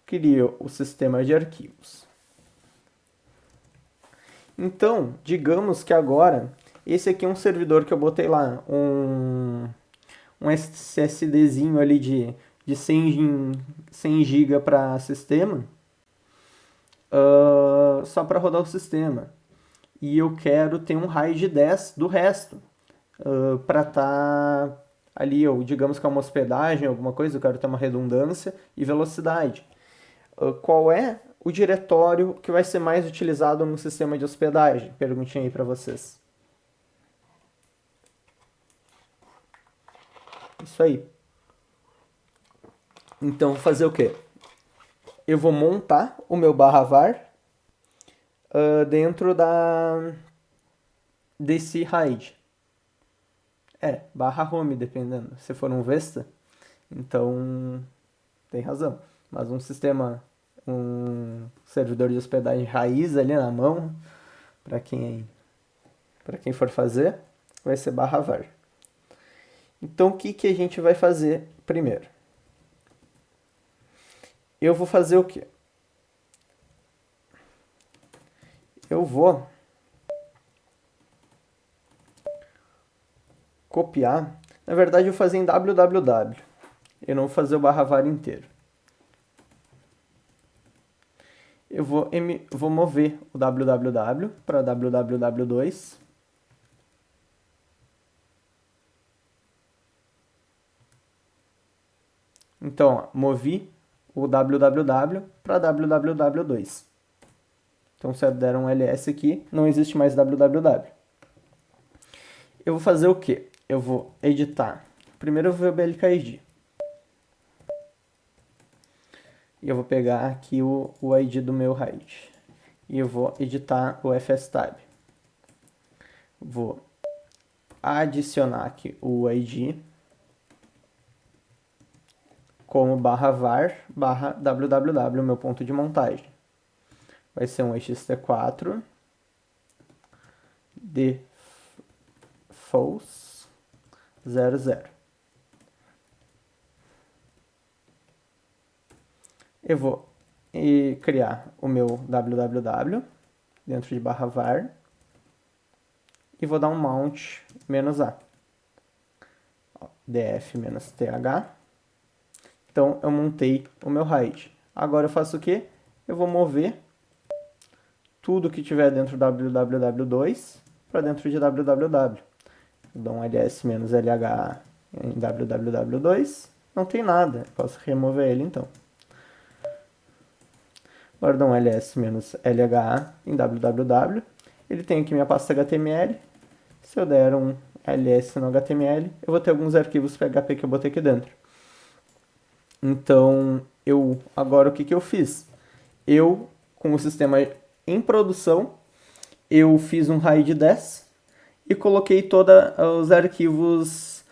Crio o sistema de arquivos. Então, digamos que agora, esse aqui é um servidor que eu botei lá, um SSDzinho ali de 100 GB para sistema, só para rodar o sistema. E eu quero ter um RAID 10 do resto, para estar ali, ou digamos que é uma hospedagem, alguma coisa, eu quero ter uma redundância e velocidade. Qual é o diretório que vai ser mais utilizado no sistema de hospedagem? Perguntinha aí para vocês. Isso aí. Então, vou fazer o quê? Eu vou montar o meu /var dentro desse RAID. /home, dependendo. Se for um Vesta, então tem razão. Mas um sistema, um servidor de hospedagem raiz ali na mão, para quem for fazer, vai ser /var. Então, o que a gente vai fazer primeiro? Eu vou fazer o quê? Eu vou copiar. Na verdade, eu vou fazer em www. Eu não vou fazer o /var inteiro. Eu vou mover o www para www2. Então, movi o www para www2. Então, se eu der um ls aqui, não existe mais www. Eu vou fazer o quê? Eu vou editar. Primeiro eu vou ver o BLK ID. E eu vou pegar aqui o ID do meu RAID. E eu vou editar o fstab. Vou adicionar aqui o ID como /var /www, meu ponto de montagem. Vai ser um ext4 defaults 00. Eu vou criar o meu www dentro de /var e vou dar um mount -a df-th. Então, eu montei o meu RAID. Agora eu faço o quê? Eu vou mover tudo que tiver dentro do www2 para dentro de www. Eu dou um ls-lh em www2. Não tem nada. Eu posso remover ele, então. guardar um ls-lha em www. Ele tem aqui minha pasta HTML. Se eu der um ls no HTML, eu vou ter alguns arquivos PHP que eu botei aqui dentro. Então, agora o que eu fiz? Eu, com o sistema em produção, eu fiz um RAID 10 e coloquei todos os arquivos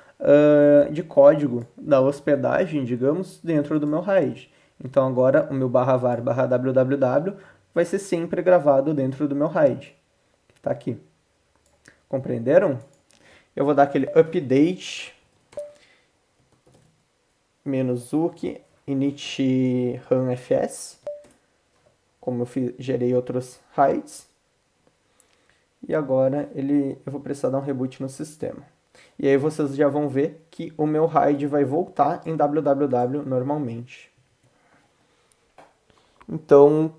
de código da hospedagem, digamos, dentro do meu RAID. Então agora o meu /var/www vai ser sempre gravado dentro do meu RAID. Tá aqui. Compreenderam? Eu vou dar aquele update -uc init runfs, como eu gerei outros RAIDs. E agora eu vou precisar dar um reboot no sistema. E aí vocês já vão ver que o meu RAID vai voltar em www normalmente. Então,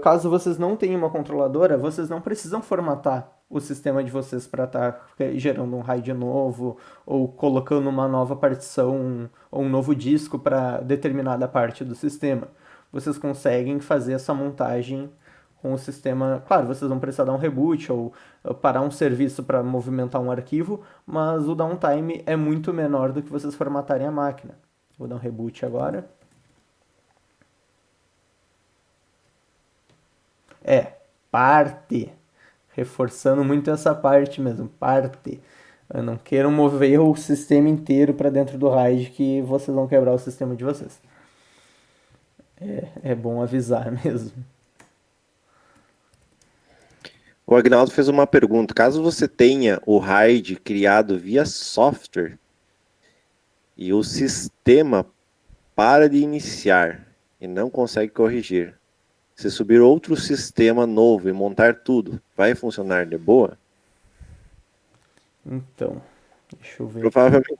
caso vocês não tenham uma controladora, vocês não precisam formatar o sistema de vocês para estar gerando um RAID novo ou colocando uma nova partição ou um novo disco para determinada parte do sistema. Vocês conseguem fazer essa montagem com o sistema. Claro, vocês vão precisar dar um reboot ou parar um serviço para movimentar um arquivo, mas o downtime é muito menor do que vocês formatarem a máquina. Vou dar um reboot agora. Parte. Reforçando muito essa parte mesmo, parte. Eu não quero mover o sistema inteiro para dentro do RAID que vocês vão quebrar o sistema de vocês. É bom avisar mesmo. O Agnaldo fez uma pergunta. Caso você tenha o RAID criado via software e o sistema para de iniciar e não consegue corrigir, se subir outro sistema novo e montar tudo, vai funcionar de boa? Então, deixa eu ver. Provavelmente.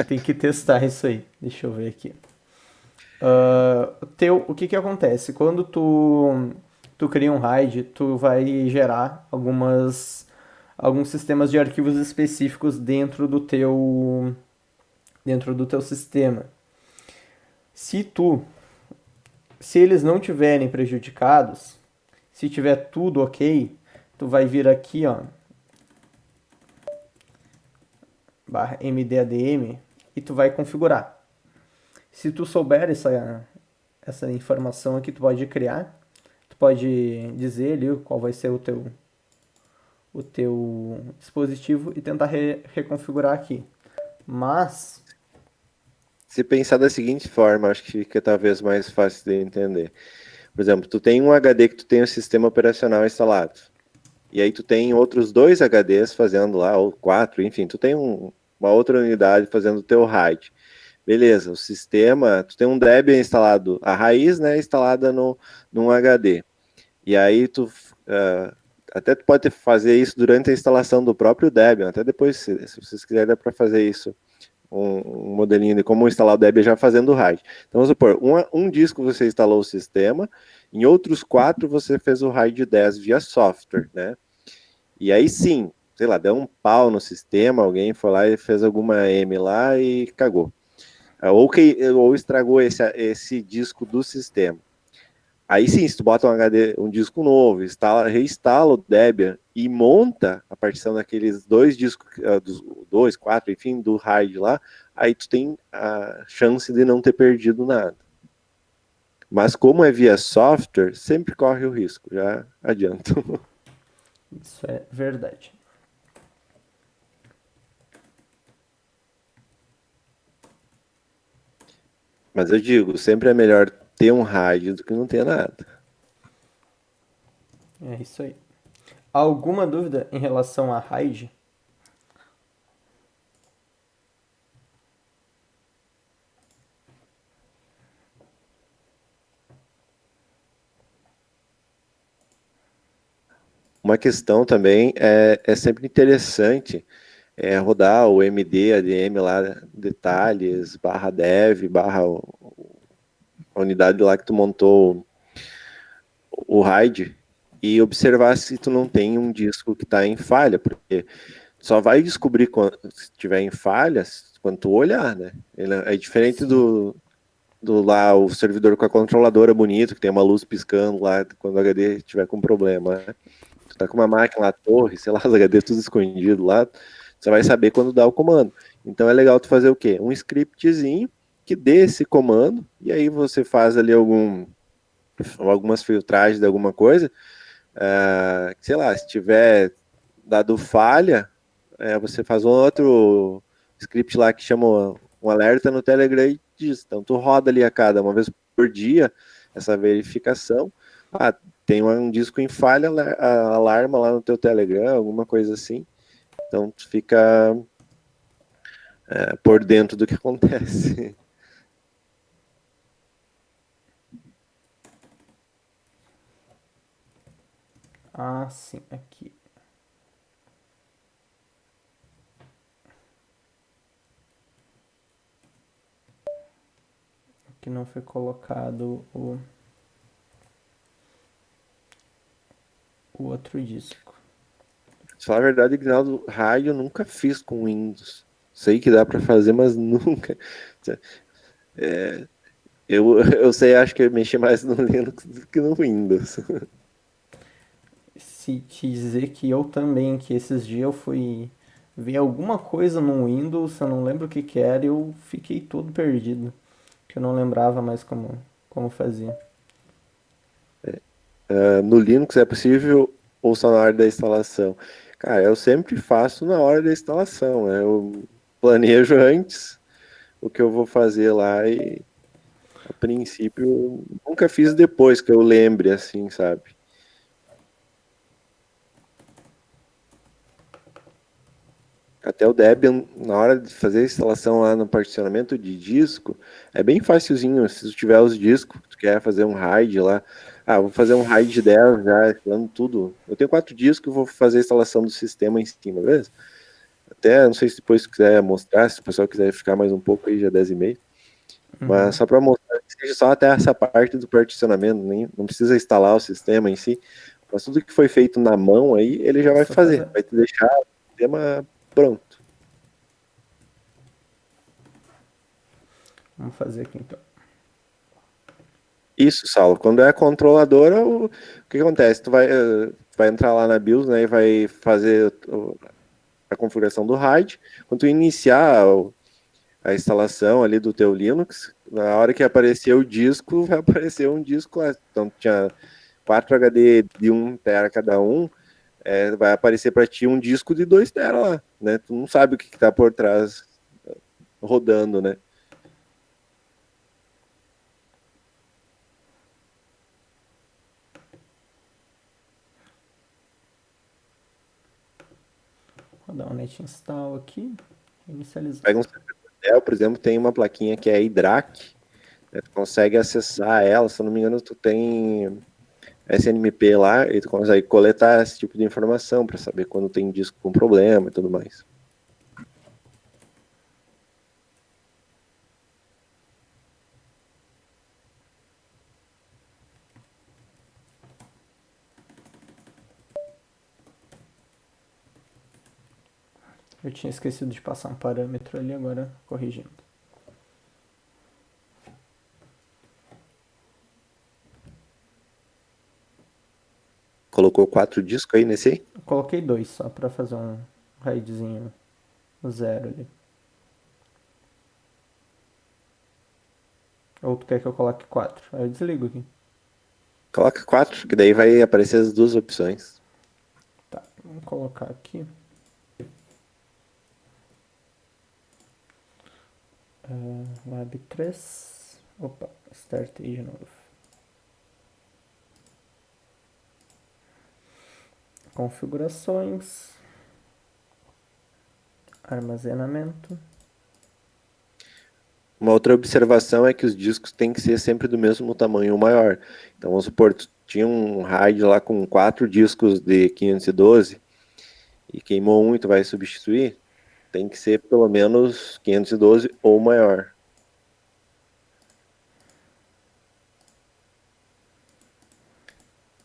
Tem que testar isso aí. Deixa eu ver aqui. O que acontece? Quando tu cria um RAID, tu vai gerar alguns sistemas de arquivos específicos dentro do teu sistema. Se eles não tiverem prejudicados, se tiver tudo ok, tu vai vir aqui, ó, /mdadm e tu vai configurar. Se tu souber essa informação aqui, tu pode criar, tu pode dizer ali qual vai ser o teu dispositivo e tentar reconfigurar aqui. Mas se pensar da seguinte forma, acho que fica talvez mais fácil de entender. Por exemplo, tu tem um HD que tu tem o sistema operacional instalado. E aí tu tem outros 2 HDs fazendo lá, ou 4, enfim, tu tem uma outra unidade fazendo o teu RAID. Beleza, o sistema, tu tem um Debian instalado, a raiz, né, instalada num HD. E aí tu até tu pode fazer isso durante a instalação do próprio Debian, até depois, se vocês quiserem, dá para fazer isso, um modelinho de como instalar o Debian já fazendo o RAID. Então, vamos supor, um disco você instalou o sistema, em outros 4 você fez o RAID 10 via software, né? E aí sim, sei lá, deu um pau no sistema, alguém foi lá e fez alguma M lá e cagou. Ou estragou esse disco do sistema. Aí sim, se tu bota um disco novo, reinstala o Debian e monta a partição daqueles 2 discos, dos 2, 4, enfim, do RAID lá, aí tu tem a chance de não ter perdido nada. Mas como é via software, sempre corre o risco, já adianto. Isso é verdade. Mas eu digo, sempre é melhor ter um RAID do que não ter nada. É isso aí. Alguma dúvida em relação a RAID? Uma questão também é sempre interessante rodar o MD, ADM lá, detalhes, /dev, a unidade lá que tu montou o RAID e observar se tu não tem um disco que está em falha, porque só vai descobrir se estiver em falhas quando tu olhar, né? É diferente lá o servidor com a controladora bonito, que tem uma luz piscando lá quando o HD estiver com problema, né? Tu tá com uma máquina lá, torre, sei lá, os HD tudo escondido lá, você vai saber quando dá o comando. Então é legal tu fazer o quê? Um scriptzinho que dê esse comando, e aí você faz ali algumas filtragens de alguma coisa, sei lá, se tiver dado falha, você faz um outro script lá que chama um alerta no Telegram e diz, então tu roda ali a cada uma vez por dia essa verificação, tem um disco em falha, alarma lá no teu Telegram, alguma coisa assim, então tu fica por dentro do que acontece. Ah, sim, aqui. Aqui não foi colocado o outro disco. Pra falar a verdade, Ignaldo, raio eu nunca fiz com Windows. Sei que dá para fazer, mas nunca. Eu sei, acho que eu mexi mais no Linux do que no Windows. Se te dizer que eu também, que esses dias eu fui ver alguma coisa no Windows, eu não lembro o que que era, e eu fiquei todo perdido. Que eu não lembrava mais como fazia. No Linux é possível ou só na hora da instalação? Cara, eu sempre faço na hora da instalação, né? Eu planejo antes o que eu vou fazer lá e, a princípio, nunca fiz depois que eu lembre, assim, sabe? Até o Debian, na hora de fazer a instalação lá no particionamento de disco, é bem facilzinho. Se tu tiver os discos, tu quer fazer um RAID lá, vou fazer um RAID 10 já, instalando tudo. Eu tenho 4 discos, vou fazer a instalação do sistema em cima, beleza? Até, não sei se depois quiser mostrar, se o pessoal quiser ficar mais um pouco aí, já 10 e meio. Mas só para mostrar que seja só até essa parte do particionamento, nem, não precisa instalar o sistema em si, mas tudo que foi feito na mão aí, ele já vai Só fazer. fazer, vai te deixar o sistema pronto. Vamos fazer aqui então. Isso, Saulo. Quando é a controladora, o que acontece? Tu vai entrar lá na BIOS, né, e vai fazer a configuração do RAID. Quando tu iniciar a instalação ali do teu Linux, na hora que aparecer o disco, vai aparecer um disco lá. Então tinha 4 HD de 1 tera cada um, vai aparecer para ti um disco de 2 tera lá, né? Tu não sabe o que está por trás rodando, né? Vou dar um net install aqui. Inicializar. Pega um servidor Dell, por exemplo, tem uma plaquinha que é a IDRAC, né? Tu consegue acessar ela, se eu não me engano, tu tem SNMP lá e tu consegue coletar esse tipo de informação para saber quando tem disco com problema e tudo mais. Eu tinha esquecido de passar um parâmetro ali, agora corrigindo. Colocou 4 discos aí nesse aí? Eu coloquei 2 só pra fazer um raidzinho 0 ali. Ou tu quer que eu coloque 4? Aí eu desligo aqui. Coloca 4, que daí vai aparecer as duas opções. Tá, vamos colocar aqui. Lab 3. Opa, start aí de novo. Configurações. Armazenamento. Uma outra observação é que os discos têm que ser sempre do mesmo tamanho ou maior. Então, vamos supor, tu tinha um RAID lá com 4 discos de 512 e queimou um e tu vai substituir, tem que ser pelo menos 512 ou maior.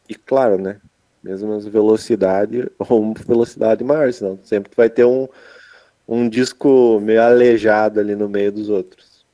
E claro, né? Mesmo velocidade ou velocidade maior, senão sempre tu vai ter um disco meio aleijado ali no meio dos outros.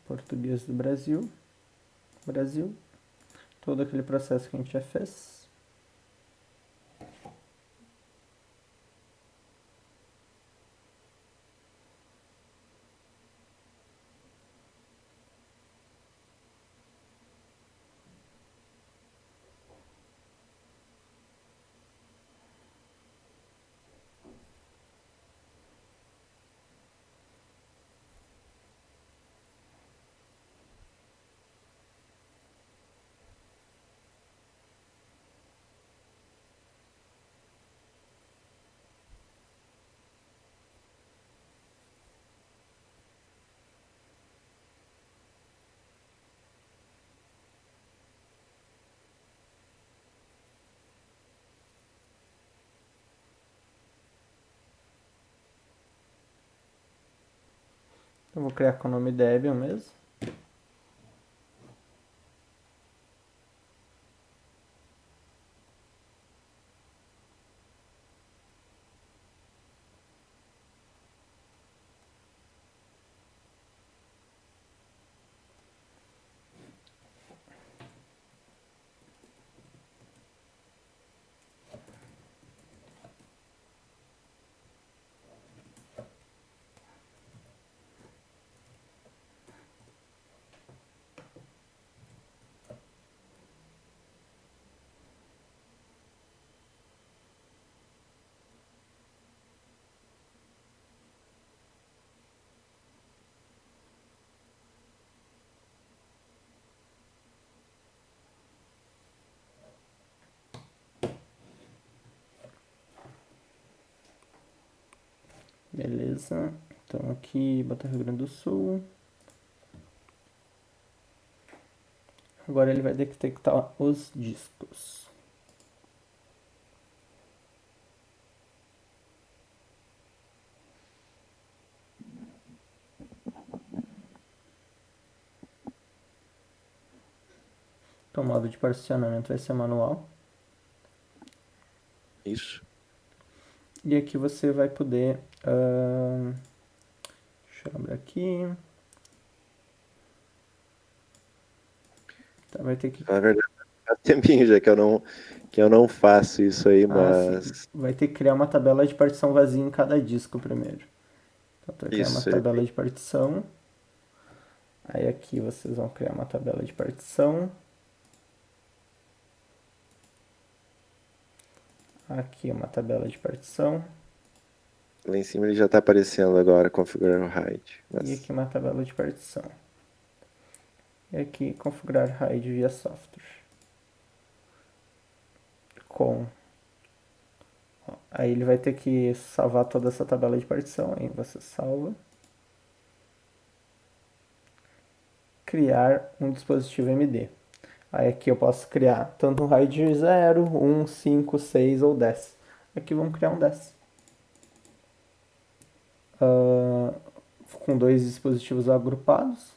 Português do Brasil. Brasil. Todo aquele processo que a gente já fez. Eu vou criar com o nome Debian mesmo. Beleza. Então aqui, botar Rio Grande do Sul. Agora ele vai detectar os discos. Então o modo de particionamento vai ser manual. Isso. E aqui você vai poder... deixa eu abrir aqui. Tá, vai ter que... Na verdade, faz tempinho já que eu não faço isso aí, sim. mas Vai ter que criar uma tabela de partição vazia em cada disco primeiro. Então tu vai criar uma isso ele tabela de partição. Aí aqui vocês vão criar uma tabela de partição. Aqui uma tabela de partição. lá em cima ele já está aparecendo agora, configurar o RAID. E aqui uma tabela de partição. E aqui configurar RAID via software. Aí ele vai ter que salvar toda essa tabela de partição. Aí você salva. Criar um dispositivo MD. Aí aqui eu posso criar tanto um RAID 0, 1, 5, 6 ou 10. Aqui vamos criar um 10. Com dois dispositivos agrupados.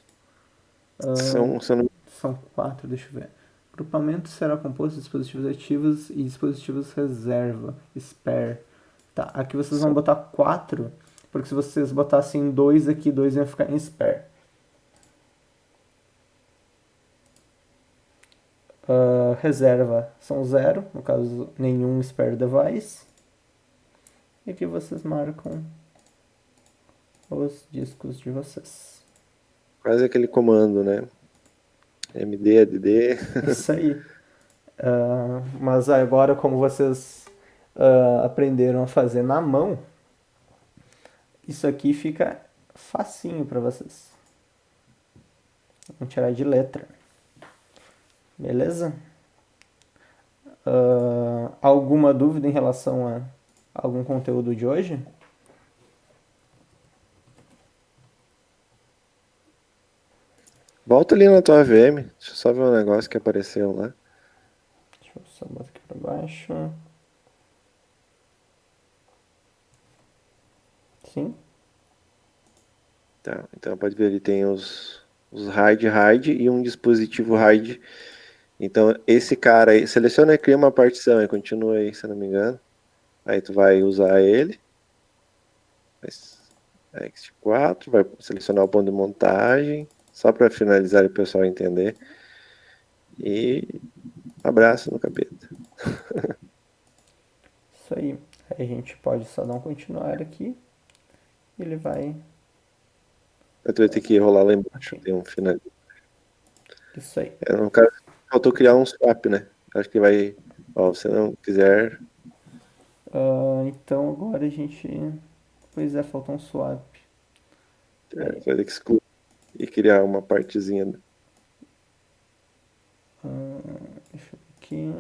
São São 4, deixa eu ver. Agrupamento será composto de dispositivos ativos e dispositivos reserva, spare. Tá, aqui vocês vão botar 4, porque se vocês botassem 2 aqui, 2 iam ficar em spare. Reserva são 0, no caso nenhum spare device. E aqui vocês marcam os discos de vocês. quase aquele comando, né? MD, ADD. Isso aí. Mas agora, como vocês aprenderam a fazer na mão, isso aqui fica facinho para vocês. Vamos tirar de letra. Beleza? Alguma dúvida em relação a algum conteúdo de hoje? Volta ali na tua VM. Deixa eu só ver um negócio que apareceu lá. Deixa eu só botar aqui para baixo. Sim. Tá, então pode ver, ele tem os RAID e um dispositivo RAID. Então esse cara aí, seleciona e cria uma partição e continua aí, se eu não me engano. Aí tu vai usar ele. X4, vai selecionar o ponto de montagem, Só para finalizar e o pessoal entender. E abraço no capeta. Isso aí. Aí a gente pode só dar um continuar aqui e ele vai. Eu vai ter que rolar lá embaixo. Ok. Tem um final. Isso aí. No caso, faltou criar um swap, né? Acho que vai. Ó, se não quiser. Então agora a gente. Pois é, falta um swap. Aí. Vai ter que excluir e criar uma partezinha. Deixa eu ver aqui.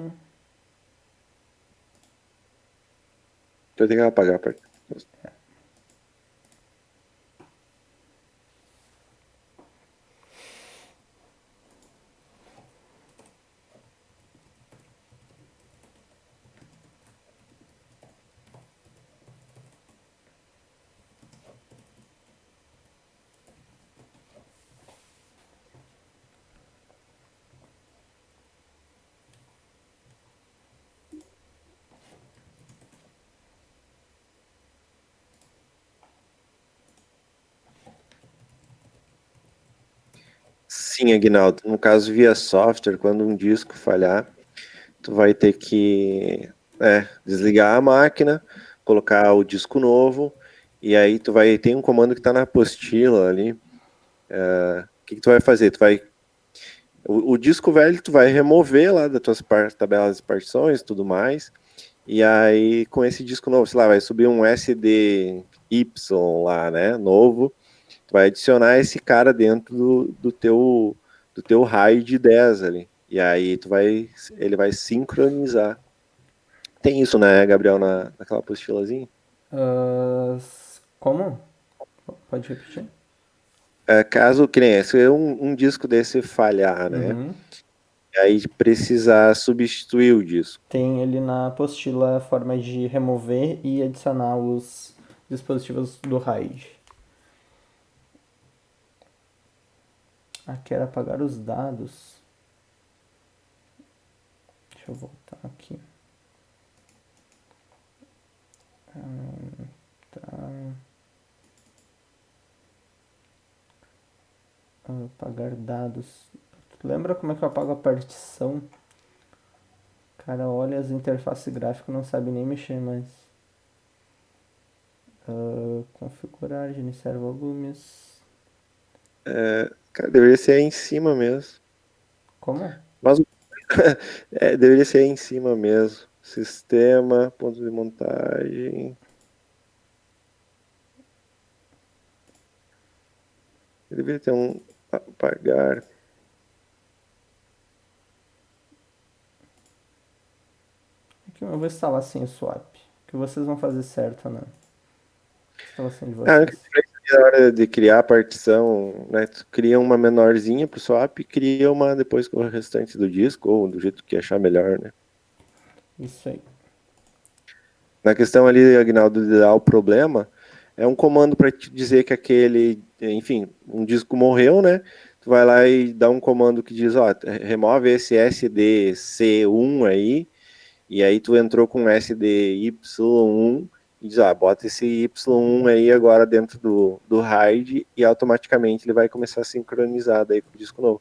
Vai ter que apagar a parte. Sim, Aguinaldo. No caso, via software, quando um disco falhar, tu vai ter que desligar a máquina, colocar o disco novo, e aí tu vai. Tem um comando que está na apostila ali. O que tu vai fazer? O disco velho tu vai remover lá das tuas tabelas de partições e tudo mais. E aí, com esse disco novo, sei lá, vai subir um SDY lá, né? Novo. Tu vai adicionar esse cara dentro do teu RAID 10 ali. E aí ele vai sincronizar. Tem isso, né, Gabriel, naquela apostilazinha? Como? Pode repetir? Caso, que nem esse, um disco desse falhar, né? Uhum. E aí precisar substituir o disco. Tem ali na apostila a forma de remover e adicionar os dispositivos do RAID. Quero apagar os dados. Deixa eu voltar aqui. Tá. Apagar dados. Tu lembra como é que eu apago a partição? Cara, olha as interfaces gráficas, não sabe nem mexer mais. Configurar, gerenciar volumes. Cara, deveria ser aí em cima mesmo. Como? Mas deveria ser aí em cima mesmo. Sistema, ponto de montagem. Deveria ter um apagar. Aqui eu vou instalar sem o swap. Que vocês vão fazer certo, né? Instalação de A única vocês. diferença é na hora de criar a partição, né? Tu cria uma menorzinha pro swap e cria uma depois com o restante do disco, ou do jeito que achar melhor, né? Isso aí. Na questão ali, Agnaldo, de dar o problema, é um comando para te dizer que enfim, um disco morreu, né? Tu vai lá e dá um comando que diz, ó, remove esse SDC1 aí, e aí tu entrou com SDY1 e diz, bota esse Y1 aí agora dentro do RAID e automaticamente ele vai começar a sincronizar daí com o disco novo.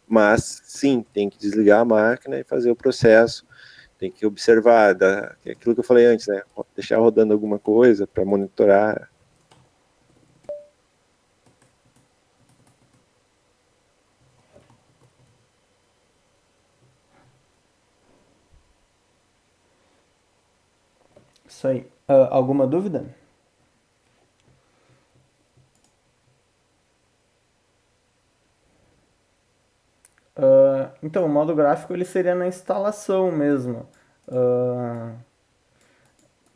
Mas sim, tem que desligar a máquina e fazer o processo. Tem que observar, aquilo que eu falei antes, né? Deixar rodando alguma coisa para monitorar. Isso aí. Alguma dúvida? Então, o modo gráfico ele seria na instalação mesmo. Ah,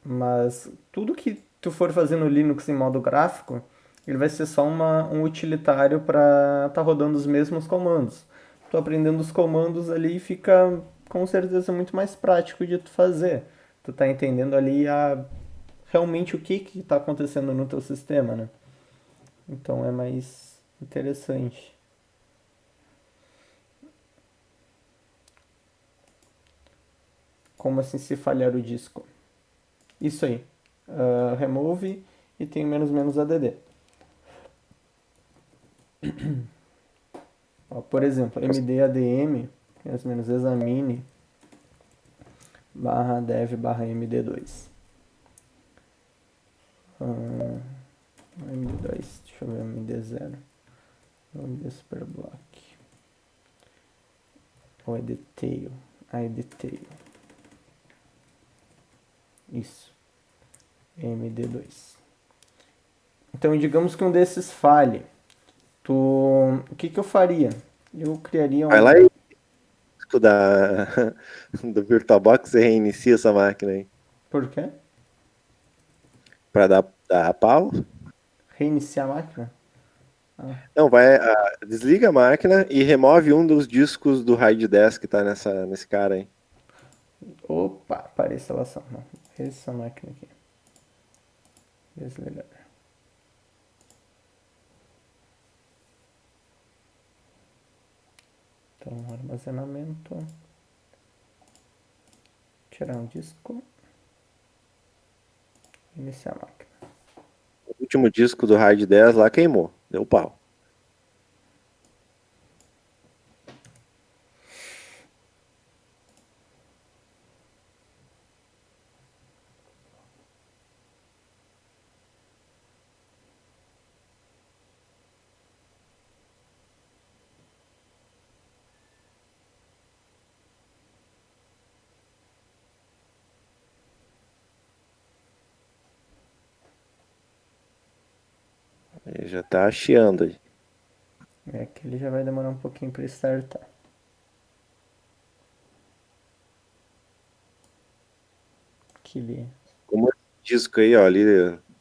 mas tudo que tu for fazer no Linux em modo gráfico, ele vai ser só um utilitário para estar rodando os mesmos comandos. Tu aprendendo os comandos ali fica com certeza muito mais prático de tu fazer. Tu tá entendendo ali realmente o que está acontecendo no teu sistema, né? Então é mais interessante. Como assim se falhar o disco? Isso aí. Remove e tem menos add. Ó, por exemplo, mdadm, mais ou menos examine barra dev barra md2. MD2, deixa eu ver, MD0. MD Superblock. Ou é detail? Ah, é detail. Isso. MD2. Então, digamos que um desses falhe. O que eu faria? Eu criaria Vai um. lá e da, do VirtualBox e reinicia essa máquina aí. Por quê? Para dar pau. Reiniciar a máquina? Não, desliga a máquina e remove um dos discos do RAID 10 que tá nesse cara aí. Opa, para instalação. Não, essa máquina aqui. Desligar. Então, armazenamento. Tirar um disco. Iniciar a máquina. O último disco do RAID 10 lá queimou. Deu pau. Ele já tá chiando aí. É que ele já vai demorar um pouquinho para startar. Que ele... Como esse disco aí, ó, ali,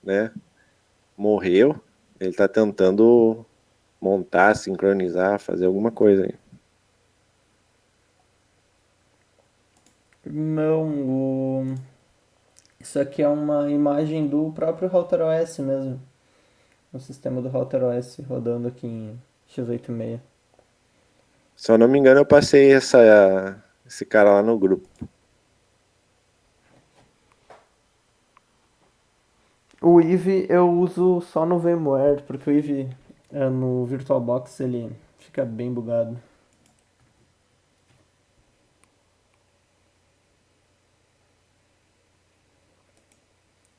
né, morreu, ele tá tentando montar, sincronizar, fazer alguma coisa aí. Não, isso aqui é uma imagem do próprio RouterOS mesmo. O sistema do RouterOS rodando aqui em x86. Se eu não me engano, eu passei esse cara lá no grupo. O Eevee eu uso só no VMware, porque o Eevee no VirtualBox ele fica bem bugado.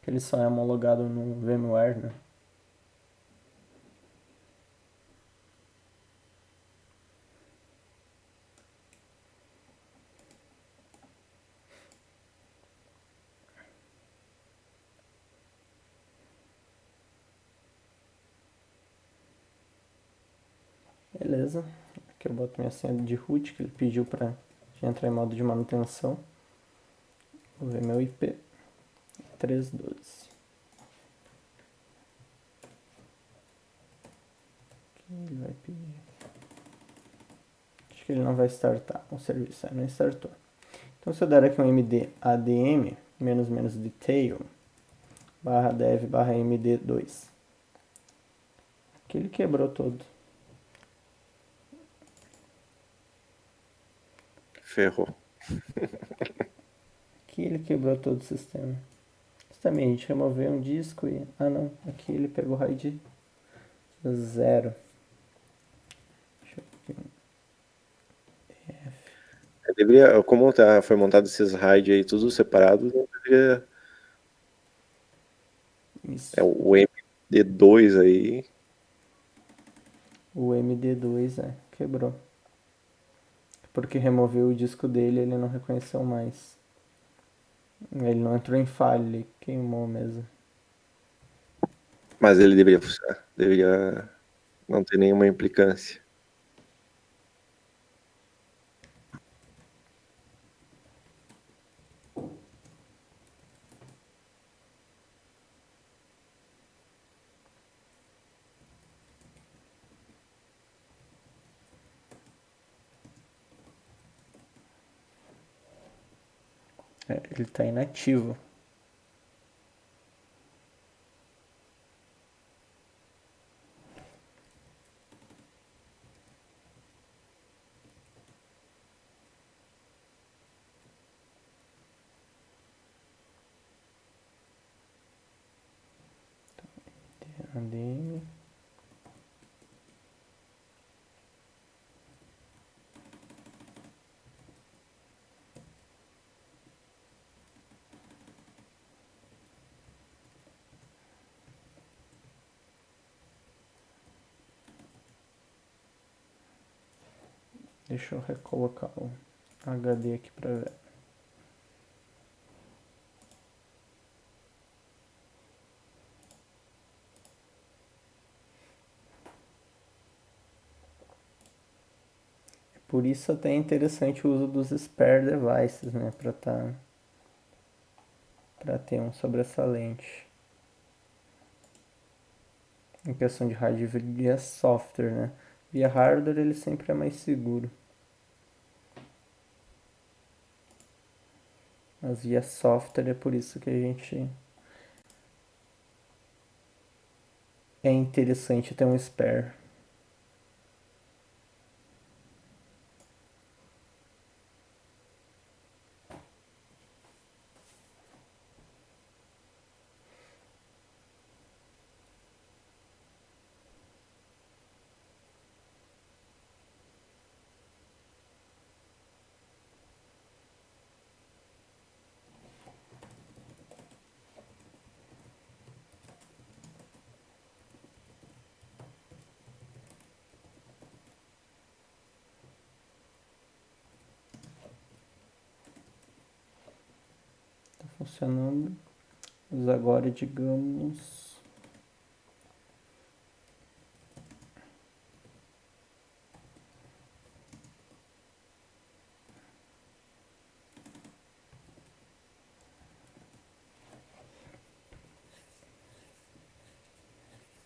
Ele só é homologado no VMware, né? Beleza. Aqui eu boto minha senha de root, que ele pediu pra entrar em modo de manutenção. Vou ver meu IP. 312. Ele vai pedir. Acho que ele não vai startar o serviço. Não startou. Então se eu der aqui um md adm menos menos detail barra dev barra md2. Que ele quebrou todo. Ferrou. Aqui ele quebrou todo o sistema. Isso também, a gente removeu um disco e... Ah não, aqui ele pegou RAID 0. Deixa eu ver. Deveria, como foi montado esses RAID aí, tudo separado, não deveria. É Isso. o MD2 aí. O MD2 quebrou. Porque removeu o disco dele ele não reconheceu mais. Ele não entrou em falha, ele queimou mesmo. Mas ele deveria funcionar. Deveria não ter nenhuma implicância. Ele está inativo. ADM. Deixa eu recolocar o HD aqui para ver. Por isso até é interessante o uso dos spare devices, né, para ter um sobressalente. Em questão de hardware via software, né? Via hardware ele sempre é mais seguro. Mas via software é por isso que a gente é interessante ter um spare. Tá funcionando. Mas agora, digamos,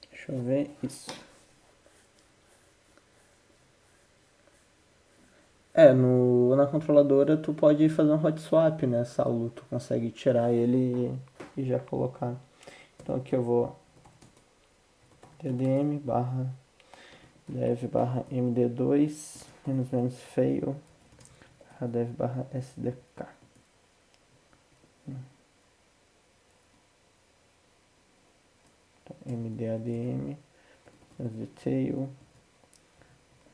deixa eu ver isso. Na controladora tu pode fazer um hot swap, né, Saulo? Tu consegue tirar ele e já colocar. Então aqui eu vou tdm barra dev barra md2 menos menos fail barra dev barra sdk. Então, mdadm detail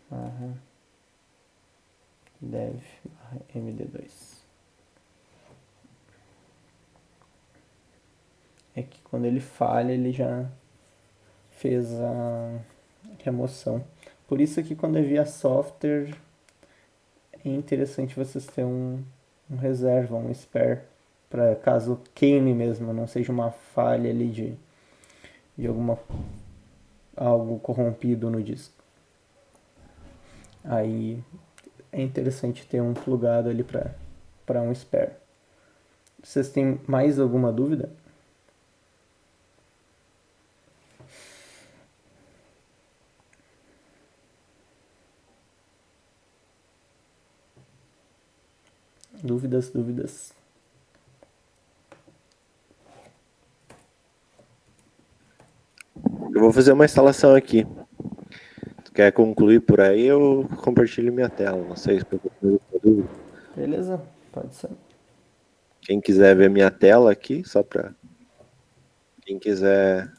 barra dev barra md2. É que quando ele falha, ele já fez a remoção. Por isso que quando é via software, é interessante vocês terem um reserva, um spare, para caso queime mesmo, não seja uma falha ali de algo corrompido no disco. Aí é interessante ter um plugado ali para um spare. Vocês têm mais alguma dúvida? Dúvidas. Eu vou fazer uma instalação aqui. Tu quer concluir por aí, eu compartilho minha tela. Não sei se eu dúvida. Beleza? Pode ser. Quem quiser ver minha tela aqui, só para quem quiser